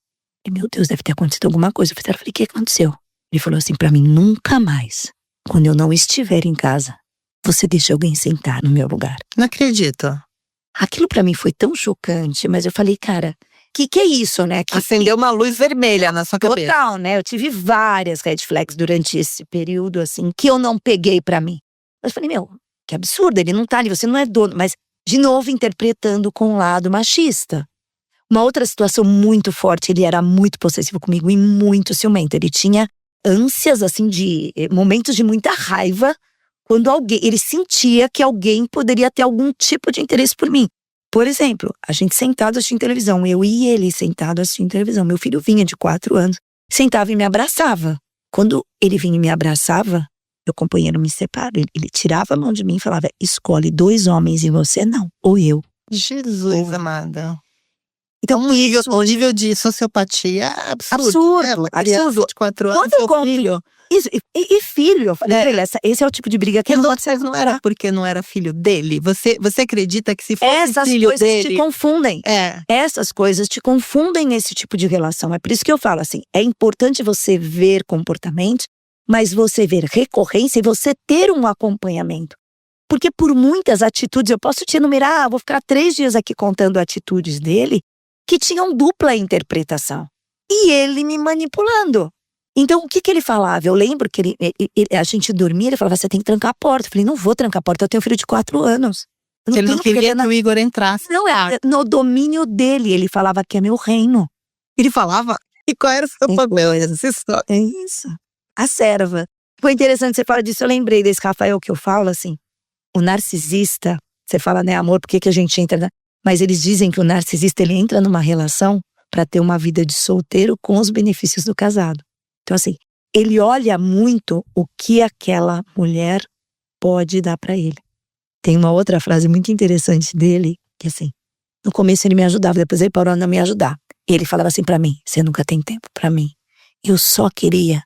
E, meu Deus, deve ter acontecido alguma coisa. Eu falei, o que aconteceu? Ele falou assim pra mim, nunca mais, quando eu não estiver em casa, você deixa alguém sentar no meu lugar. Não acredito. Aquilo pra mim foi tão chocante, mas eu falei, cara, que é isso, né? Acendeu uma luz vermelha na sua cabeça. Total, né? Eu tive várias red flags durante esse período, assim, que eu não peguei pra mim. Eu falei, meu, que absurdo, ele não tá ali, você não é dono. Mas, de novo, interpretando com o lado machista. Uma outra situação muito forte, ele era muito possessivo comigo e muito ciumento. Ele tinha ânsias, assim, de momentos de muita raiva, quando ele sentia que alguém poderia ter algum tipo de interesse por mim. Por exemplo, a gente sentado assistindo televisão, eu e ele sentado assistindo televisão. Meu filho vinha de 4 anos, sentava e me abraçava. Quando ele vinha e me abraçava, meu companheiro me separou. Ele tirava a mão de mim e falava, escolhe 2 homens e você não, ou eu. Jesus, amada. Então, o nível de sociopatia é absurdo. Absurdo. De 4 anos, quando eu filho. Isso, e filho, eu falei, esse é o tipo de briga que não era porque não era filho dele. Você acredita que se fosse filho dele… Essas coisas te confundem. Essas coisas te confundem nesse tipo de relação. É por isso que eu falo assim, é importante você ver comportamento, mas você ver recorrência e você ter um acompanhamento. Porque por muitas atitudes, eu posso te enumerar, vou ficar 3 dias aqui contando atitudes dele, que tinham dupla interpretação. E ele me manipulando. Então, o que ele falava? Eu lembro que a gente dormia, ele falava, você tem que trancar a porta. Eu falei, não vou trancar a porta, eu tenho um filho de 4 anos. Ele não queria que o Igor entrasse. Não, no domínio dele, ele falava que é meu reino. Ele falava? E qual era o seu problema? É isso. A serva. Foi interessante, você fala disso, eu lembrei desse Rafael que eu falo, assim. O narcisista, você fala, né, amor, por que a gente entra… Mas eles dizem que o narcisista, ele entra numa relação para ter uma vida de solteiro com os benefícios do casado. Então, assim, ele olha muito o que aquela mulher pode dar para ele. Tem uma outra frase muito interessante dele, que assim, no começo ele me ajudava, depois ele parou de não me ajudar. E ele falava assim pra mim, você nunca tem tempo pra mim. Eu só queria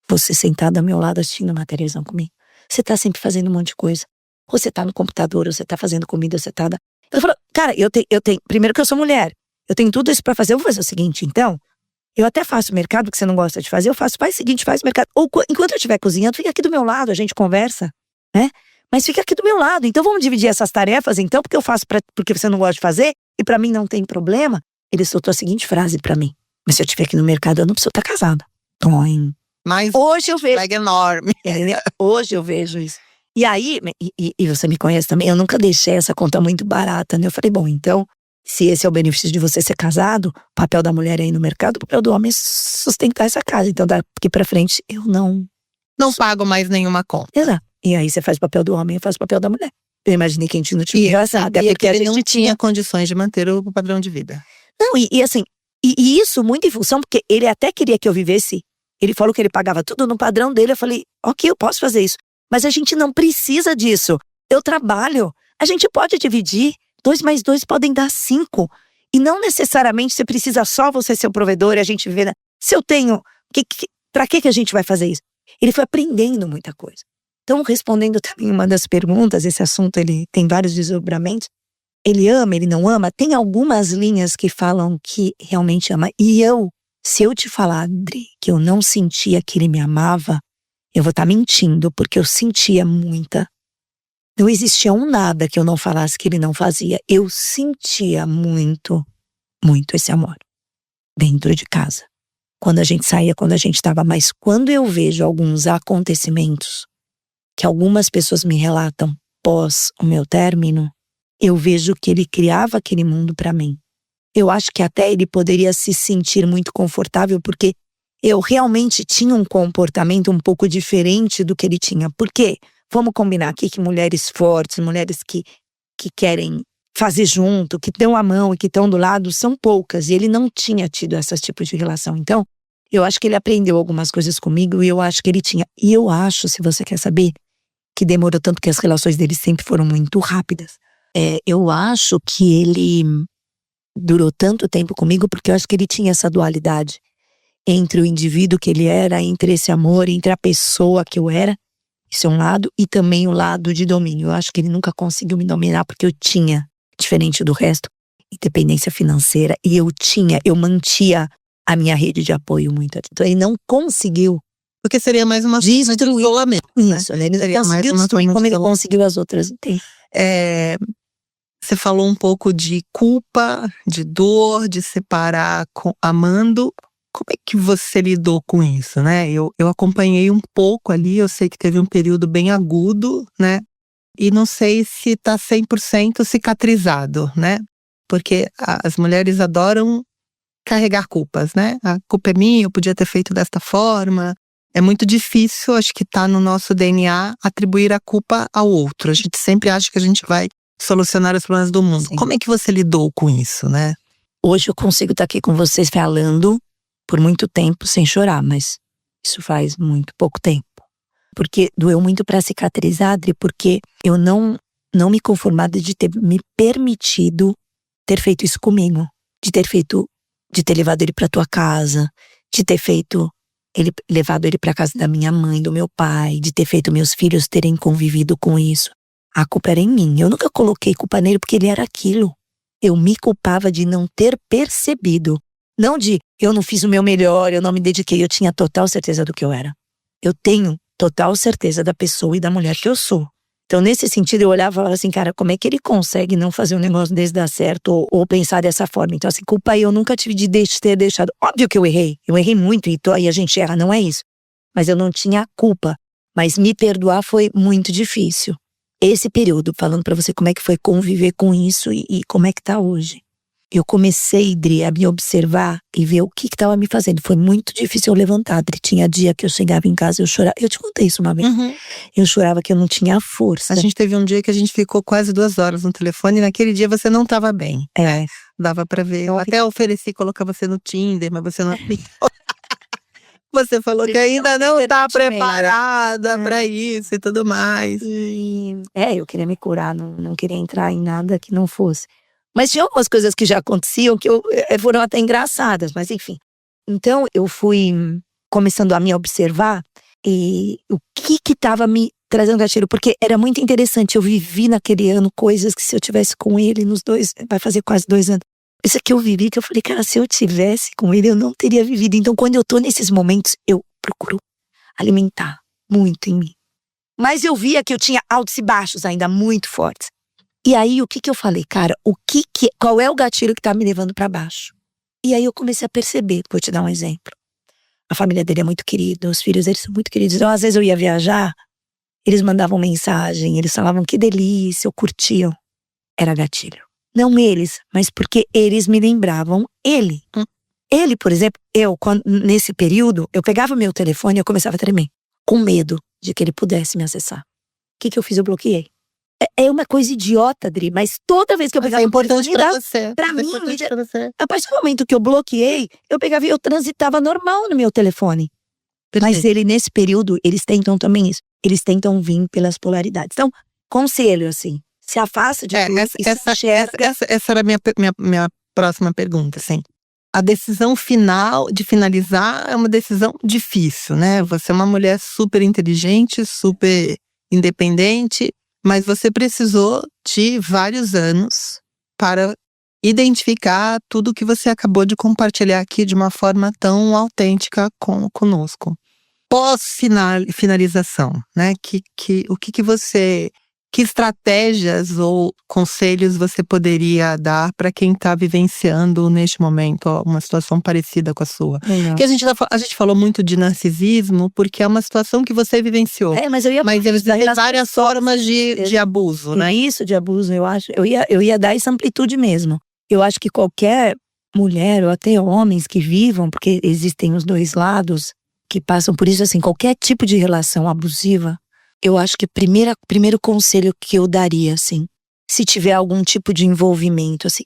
você sentado ao meu lado assistindo uma televisão comigo. Você tá sempre fazendo um monte de coisa. Ou você tá no computador, ou você tá fazendo comida, ou você tá… Ela falou, cara, eu tenho, primeiro que eu sou mulher, eu tenho tudo isso pra fazer, eu vou fazer o seguinte, então, eu até faço mercado que você não gosta de fazer, eu faço, faz o seguinte, faz o mercado, ou enquanto eu estiver cozinhando, fica aqui do meu lado, a gente conversa, né? Mas fica aqui do meu lado, então vamos dividir essas tarefas, então, porque eu faço porque você não gosta de fazer, e pra mim não tem problema. Ele soltou a seguinte frase pra mim, mas se eu estiver aqui no mercado, eu não preciso estar casada. Toim. Mas hoje eu vejo. Enorme. Hoje eu vejo isso. E aí, e você me conhece também, eu nunca deixei essa conta muito barata, né? Eu falei, bom, então, se esse é o benefício de você ser casado, o papel da mulher é ir no mercado, o papel do homem é sustentar essa casa. Então, daqui pra frente, eu não pago mais nenhuma conta. Exato. E aí você faz o papel do homem, eu faço o papel da mulher. Eu imaginei que a gente não tinha engraçado. E porque a gente não tinha condições de manter o padrão de vida. Não, e assim, e isso muito em função, porque ele até queria que eu vivesse. Ele falou que ele pagava tudo no padrão dele. Eu falei, ok, eu posso fazer isso. Mas a gente não precisa disso. Eu trabalho. A gente pode dividir. 2 mais 2 podem dar 5. E não necessariamente você precisa só você ser o provedor e a gente viver. Se eu tenho, pra que a gente vai fazer isso? Ele foi aprendendo muita coisa. Então, respondendo também uma das perguntas, esse assunto ele tem vários desdobramentos. Ele ama, ele não ama. Tem algumas linhas que falam que realmente ama. E se eu te falar, Adri, que eu não sentia que ele me amava, eu vou estar mentindo, porque eu sentia muita. Não existia nada que eu não falasse que ele não fazia. Eu sentia muito, muito esse amor dentro de casa. Quando a gente saía, quando a gente estava. Mas quando eu vejo alguns acontecimentos que algumas pessoas me relatam pós o meu término, eu vejo que ele criava aquele mundo para mim. Eu acho que até ele poderia se sentir muito confortável, porque eu realmente tinha um comportamento um pouco diferente do que ele tinha. Por quê? Vamos combinar aqui que mulheres fortes, mulheres que querem fazer junto, que dão a mão e que estão do lado, são poucas. E ele não tinha tido esse tipo de relação. Então, eu acho que ele aprendeu algumas coisas comigo e eu acho que ele tinha. E eu acho, se você quer saber, que demorou tanto, que as relações dele sempre foram muito rápidas. Eu acho que ele durou tanto tempo comigo porque eu acho que ele tinha essa dualidade entre o indivíduo que ele era, entre esse amor, entre a pessoa que eu era, isso é um lado, e também o lado de domínio. Eu acho que ele nunca conseguiu me dominar porque eu tinha, diferente do resto, independência financeira, e eu mantia a minha rede de apoio muito. Então ele não conseguiu. Porque seria mais uma isolamento. Isso, né? Como ele conseguiu as outras, entende? Você falou um pouco de culpa, de dor, de separar amando. Como é que você lidou com isso, né? Eu acompanhei um pouco ali, eu sei que teve um período bem agudo, né? E não sei se tá 100% cicatrizado, né? Porque as mulheres adoram carregar culpas, né? A culpa é minha, eu podia ter feito desta forma. É muito difícil, acho que tá no nosso DNA, atribuir a culpa ao outro. A gente sempre acha que a gente vai solucionar os problemas do mundo. Sim. Como é que você lidou com isso, né? Hoje eu consigo estar aqui com vocês falando por muito tempo sem chorar, mas isso faz muito pouco tempo. Porque doeu muito pra cicatrizar, Adri, porque eu não me conformava de ter me permitido ter feito isso comigo. De ter levado ele pra tua casa, de ter levado ele pra casa da minha mãe, do meu pai, de ter feito meus filhos terem convivido com isso. A culpa era em mim. Eu nunca coloquei culpa nele porque ele era aquilo. Eu me culpava de não ter percebido. Não de eu não fiz o meu melhor, eu não me dediquei. Eu tinha total certeza do que eu era. Eu tenho total certeza da pessoa e da mulher que eu sou. Então, nesse sentido, eu olhava e falava assim, cara, como é que ele consegue não fazer um negócio desse dar certo ou pensar dessa forma? Então, assim, culpa eu nunca tive de ter deixado. Óbvio que eu errei muito e a gente erra, não é isso. Mas eu não tinha culpa. Mas me perdoar foi muito difícil. Esse período, falando pra você como é que foi conviver com isso e como é que tá hoje. Eu comecei, Dri, a me observar e ver o que tava me fazendo. Foi muito difícil eu levantar, Dri. Tinha dia que eu chegava em casa e eu chorava. Eu te contei isso uma vez. Uhum. Eu chorava que eu não tinha força. A gente teve um dia que a gente ficou quase 2 horas no telefone e naquele dia você não tava bem. Dava pra ver. Eu até ofereci colocar você no Tinder, mas você não aceitou. Você falou que ainda não tá preparada pra isso e tudo mais. Eu queria me curar, não queria entrar em nada que não fosse. Mas tinha algumas coisas que já aconteciam que foram até engraçadas, mas enfim. Então eu fui começando a me observar e o que tava me trazendo gatilho, porque era muito interessante. Eu vivi naquele ano coisas que se eu tivesse com ele nos 2, vai fazer quase 2 anos. Isso aqui eu vivi, que eu falei, cara, se eu tivesse com ele, eu não teria vivido. Então, quando eu tô nesses momentos, eu procuro alimentar muito em mim. Mas eu via que eu tinha altos e baixos ainda muito fortes. E aí, o que eu falei? Cara, qual é o gatilho que tá me levando pra baixo? E aí eu comecei a perceber, vou te dar um exemplo. A família dele é muito querida, os filhos deles são muito queridos. Então, às vezes eu ia viajar, eles mandavam mensagem, eles falavam que delícia, ou curtiam. Era gatilho. Não eles, mas porque eles me lembravam ele. Ele, por exemplo, nesse período, eu pegava meu telefone e eu começava a tremer, com medo de que ele pudesse me acessar. O que eu fiz? Eu bloqueei. É uma coisa idiota, Dri, mas toda vez que eu pegava é importante pra você. Pra mim, a partir do momento que eu bloqueei, eu pegava e eu transitava normal no meu telefone. Perfeito. Mas ele, nesse período, eles tentam também isso. Eles tentam vir pelas polaridades. Então, conselho, assim, se afasta de tudo e se enxerga. Essa era a minha próxima pergunta, assim. A decisão final de finalizar é uma decisão difícil, né? Você é uma mulher super inteligente, super independente, mas você precisou de vários anos para identificar tudo que você acabou de compartilhar aqui de uma forma tão autêntica conosco. Pós-finalização, né? Que estratégias ou conselhos você poderia dar para quem está vivenciando neste momento uma situação parecida com a sua? Porque a gente falou muito de narcisismo porque é uma situação que você vivenciou. Mas existem várias formas de abuso, né? Isso, de abuso, eu acho. Eu ia dar essa amplitude mesmo. Eu acho que qualquer mulher ou até homens que vivam, porque existem os dois lados que passam por isso, assim, qualquer tipo de relação abusiva, eu acho que o primeiro conselho que eu daria, assim, se tiver algum tipo de envolvimento, assim,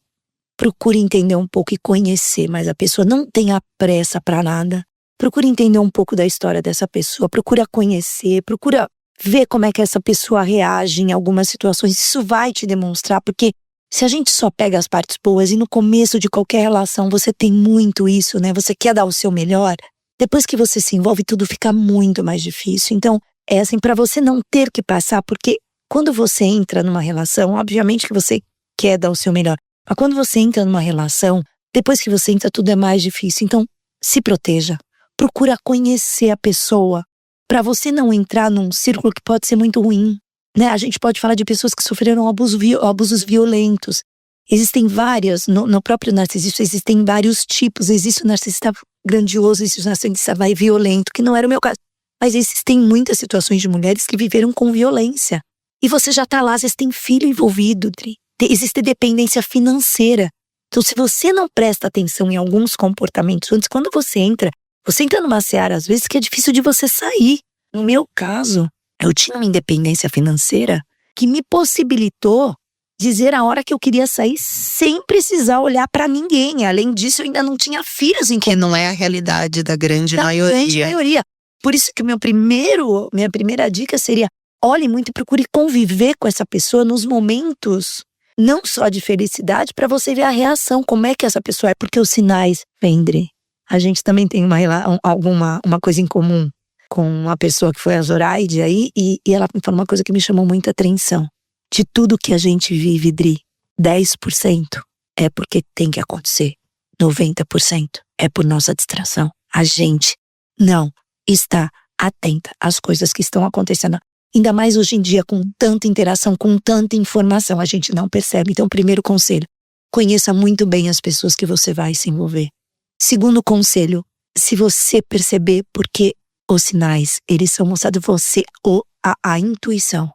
procure entender um pouco e conhecer mais a pessoa. Não tenha pressa pra nada. Procure entender um pouco da história dessa pessoa. Procura conhecer, procura ver como é que essa pessoa reage em algumas situações. Isso vai te demonstrar, porque se a gente só pega as partes boas e no começo de qualquer relação você tem muito isso, né? Você quer dar o seu melhor. Depois que você se envolve, tudo fica muito mais difícil. Então, é assim, pra você não ter que passar, porque quando você entra numa relação, obviamente que você quer dar o seu melhor. Mas quando você entra numa relação, depois que você entra, tudo é mais difícil. Então, se proteja. Procura conhecer a pessoa, pra você não entrar num círculo que pode ser muito ruim, né? A gente pode falar de pessoas que sofreram abusos violentos. Existem várias, no próprio narcisismo, existem vários tipos. Existe o narcisista grandioso, existe o narcisista violento, que não era o meu caso. Mas existem muitas situações de mulheres que viveram com violência. E você já tá lá, às vezes tem filho envolvido, Dri. Existe dependência financeira. Então, se você não presta atenção em alguns comportamentos antes, quando você entra numa seara, às vezes, que é difícil de você sair. No meu caso, eu tinha uma independência financeira que me possibilitou dizer a hora que eu queria sair sem precisar olhar pra ninguém. Além disso, eu ainda não tinha filhos. Que não é a realidade da grande maioria. Por isso que minha primeira dica seria: olhe muito e procure conviver com essa pessoa nos momentos, não só de felicidade, pra você ver a reação, como é que essa pessoa é. Porque os sinais, Vendri, a gente também tem uma coisa em comum com uma pessoa que foi a Zoraide aí, e ela me falou uma coisa que me chamou muita atenção. De tudo que a gente vive, Dri, 10% é porque tem que acontecer. 90% é por nossa distração. A gente não está atenta às coisas que estão acontecendo. Ainda mais hoje em dia, com tanta interação, com tanta informação, a gente não percebe. Então, primeiro conselho, conheça muito bem as pessoas que você vai se envolver. Segundo conselho, se você perceber, porque os sinais, eles são mostrados você ou a intuição.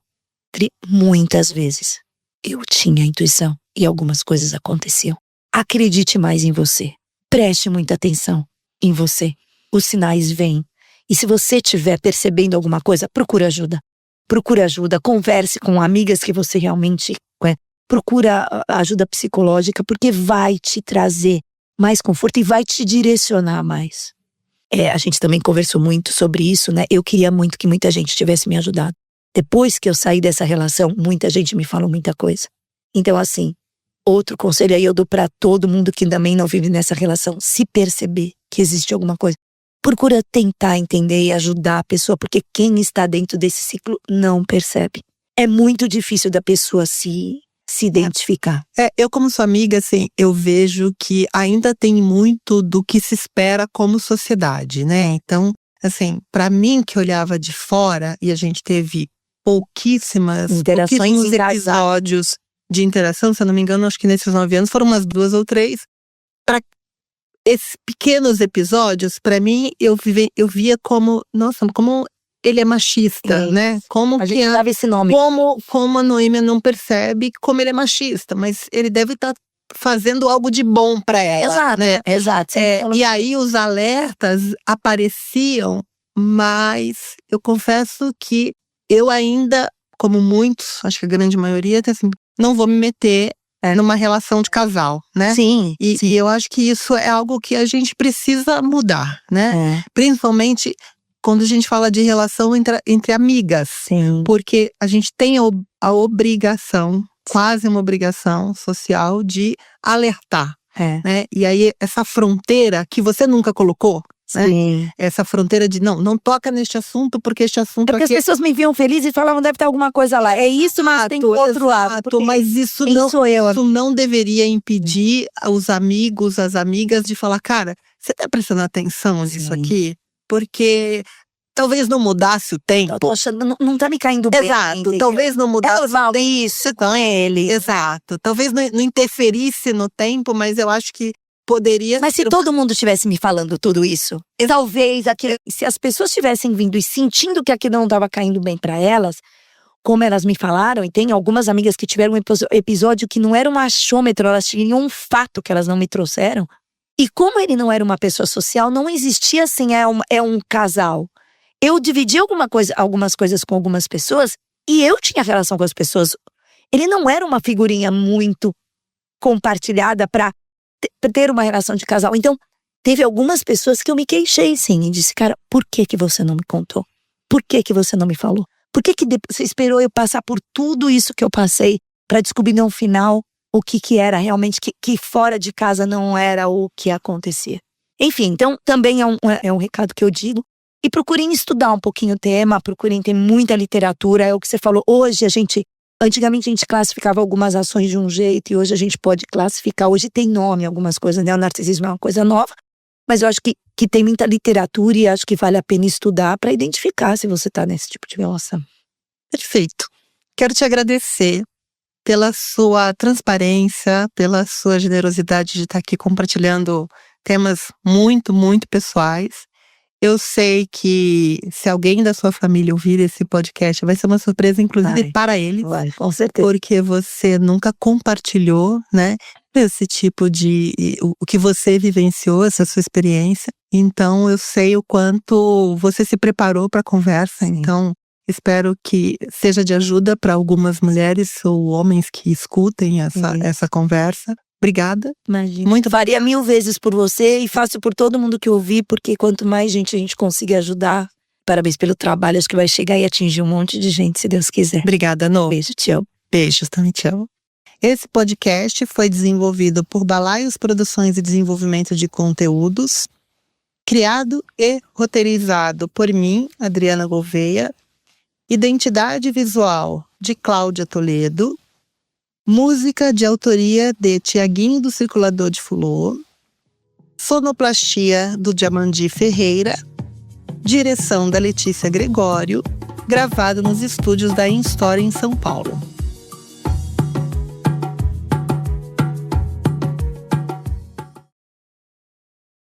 Muitas vezes eu tinha intuição e algumas coisas aconteciam. Acredite mais em você. Preste muita atenção em você. Os sinais vêm. E se você estiver percebendo alguma coisa, procura ajuda. Procura ajuda, converse com amigas que você realmente procura ajuda psicológica, porque vai te trazer mais conforto e vai te direcionar mais. A gente também conversou muito sobre isso, né? Eu queria muito que muita gente tivesse me ajudado. Depois que eu saí dessa relação, muita gente me falou muita coisa. Então, assim, outro conselho aí eu dou pra todo mundo que também não vive nessa relação: se perceber que existe alguma coisa, procura tentar entender e ajudar a pessoa, porque quem está dentro desse ciclo não percebe. É muito difícil da pessoa se identificar. Eu como sua amiga, assim, eu vejo que ainda tem muito do que se espera como sociedade, né? Então, assim, para mim que olhava de fora, e a gente teve pouquíssimos episódios de interação, se eu não me engano, acho que nesses 9 anos foram umas 2 ou 3. Para esses pequenos episódios, para mim, eu via como, nossa, como ele é machista, né? Como a gente dava esse nome. Como a Noêmia não percebe como ele é machista, mas ele deve estar fazendo algo de bom para ela. Exato, né? Exato. E aí os alertas apareciam, mas eu confesso que eu ainda, como muitos, acho que a grande maioria, assim, não vou me meter numa relação de casal, né? Sim. E eu acho que isso é algo que a gente precisa mudar, né? Principalmente quando a gente fala de relação entre amigas. Sim. Porque a gente tem a obrigação, quase uma obrigação social, de alertar. Né? E aí essa fronteira que você nunca colocou, sim. Né? Essa fronteira de não toca neste assunto, porque este assunto porque aqui... as pessoas me viam feliz e falavam, deve ter alguma coisa lá. É isso, mas tem outro lado. Mas isso não deveria impedir os amigos, as amigas de falar, cara, você tá prestando atenção nisso aqui? Porque talvez não mudasse o tempo. Eu tô achando, não tá me caindo bem. Exato, talvez não mudasse o tempo. Isso, com ele. Exato, talvez não interferisse no tempo, mas eu acho que poderia... Mas se todo mundo estivesse me falando tudo isso, talvez se as pessoas tivessem vindo e sentindo que aquilo não estava caindo bem para elas, como elas me falaram, e tem algumas amigas que tiveram um episódio que não era um achômetro, elas tinham um fato que elas não me trouxeram. E como ele não era uma pessoa social, não existia assim, é um casal. Eu dividi algumas coisas com algumas pessoas e eu tinha relação com as pessoas. Ele não era uma figurinha muito compartilhada para ter uma relação de casal. Então, teve algumas pessoas que eu me queixei, sim, e disse, cara, por que você não me contou? Por que você não me falou? Por que você esperou eu passar por tudo isso que eu passei para descobrir no final o que era realmente, que fora de casa não era o que acontecia? Enfim, então também é um recado que eu digo. E procurem estudar um pouquinho o tema, procurem ter muita literatura. É o que você falou, antigamente a gente classificava algumas ações de um jeito e hoje a gente pode classificar, hoje tem nome algumas coisas, né? O narcisismo é uma coisa nova, mas eu acho que tem muita literatura e acho que vale a pena estudar para identificar se você está nesse tipo de relação. Perfeito. Quero te agradecer pela sua transparência, pela sua generosidade de estar aqui compartilhando temas muito, muito pessoais. Eu sei que se alguém da sua família ouvir esse podcast, vai ser uma surpresa, inclusive, para eles. Vai, com certeza. Porque você nunca compartilhou, né, esse tipo de... o que você vivenciou, essa sua experiência. Então, eu sei o quanto você se preparou para a conversa. Sim. Então, espero que seja de ajuda para algumas mulheres ou homens que escutem essa conversa. Obrigada. Imagina. Faria 1000 vezes por você e faço por todo mundo que ouvir, porque quanto mais gente a gente conseguir ajudar, parabéns pelo trabalho, acho que vai chegar e atingir um monte de gente, se Deus quiser. Obrigada, Nô. Beijo, te amo. Beijos, também te amo. Esse podcast foi desenvolvido por Balaios Produções e Desenvolvimento de Conteúdos, criado e roteirizado por mim, Adriana Gouveia, identidade visual de Cláudia Toledo, música de autoria de Tiaguinho do Circulador de Fulô, sonoplastia do Diamandi Ferreira, direção da Letícia Gregório, gravado nos estúdios da InStore em São Paulo.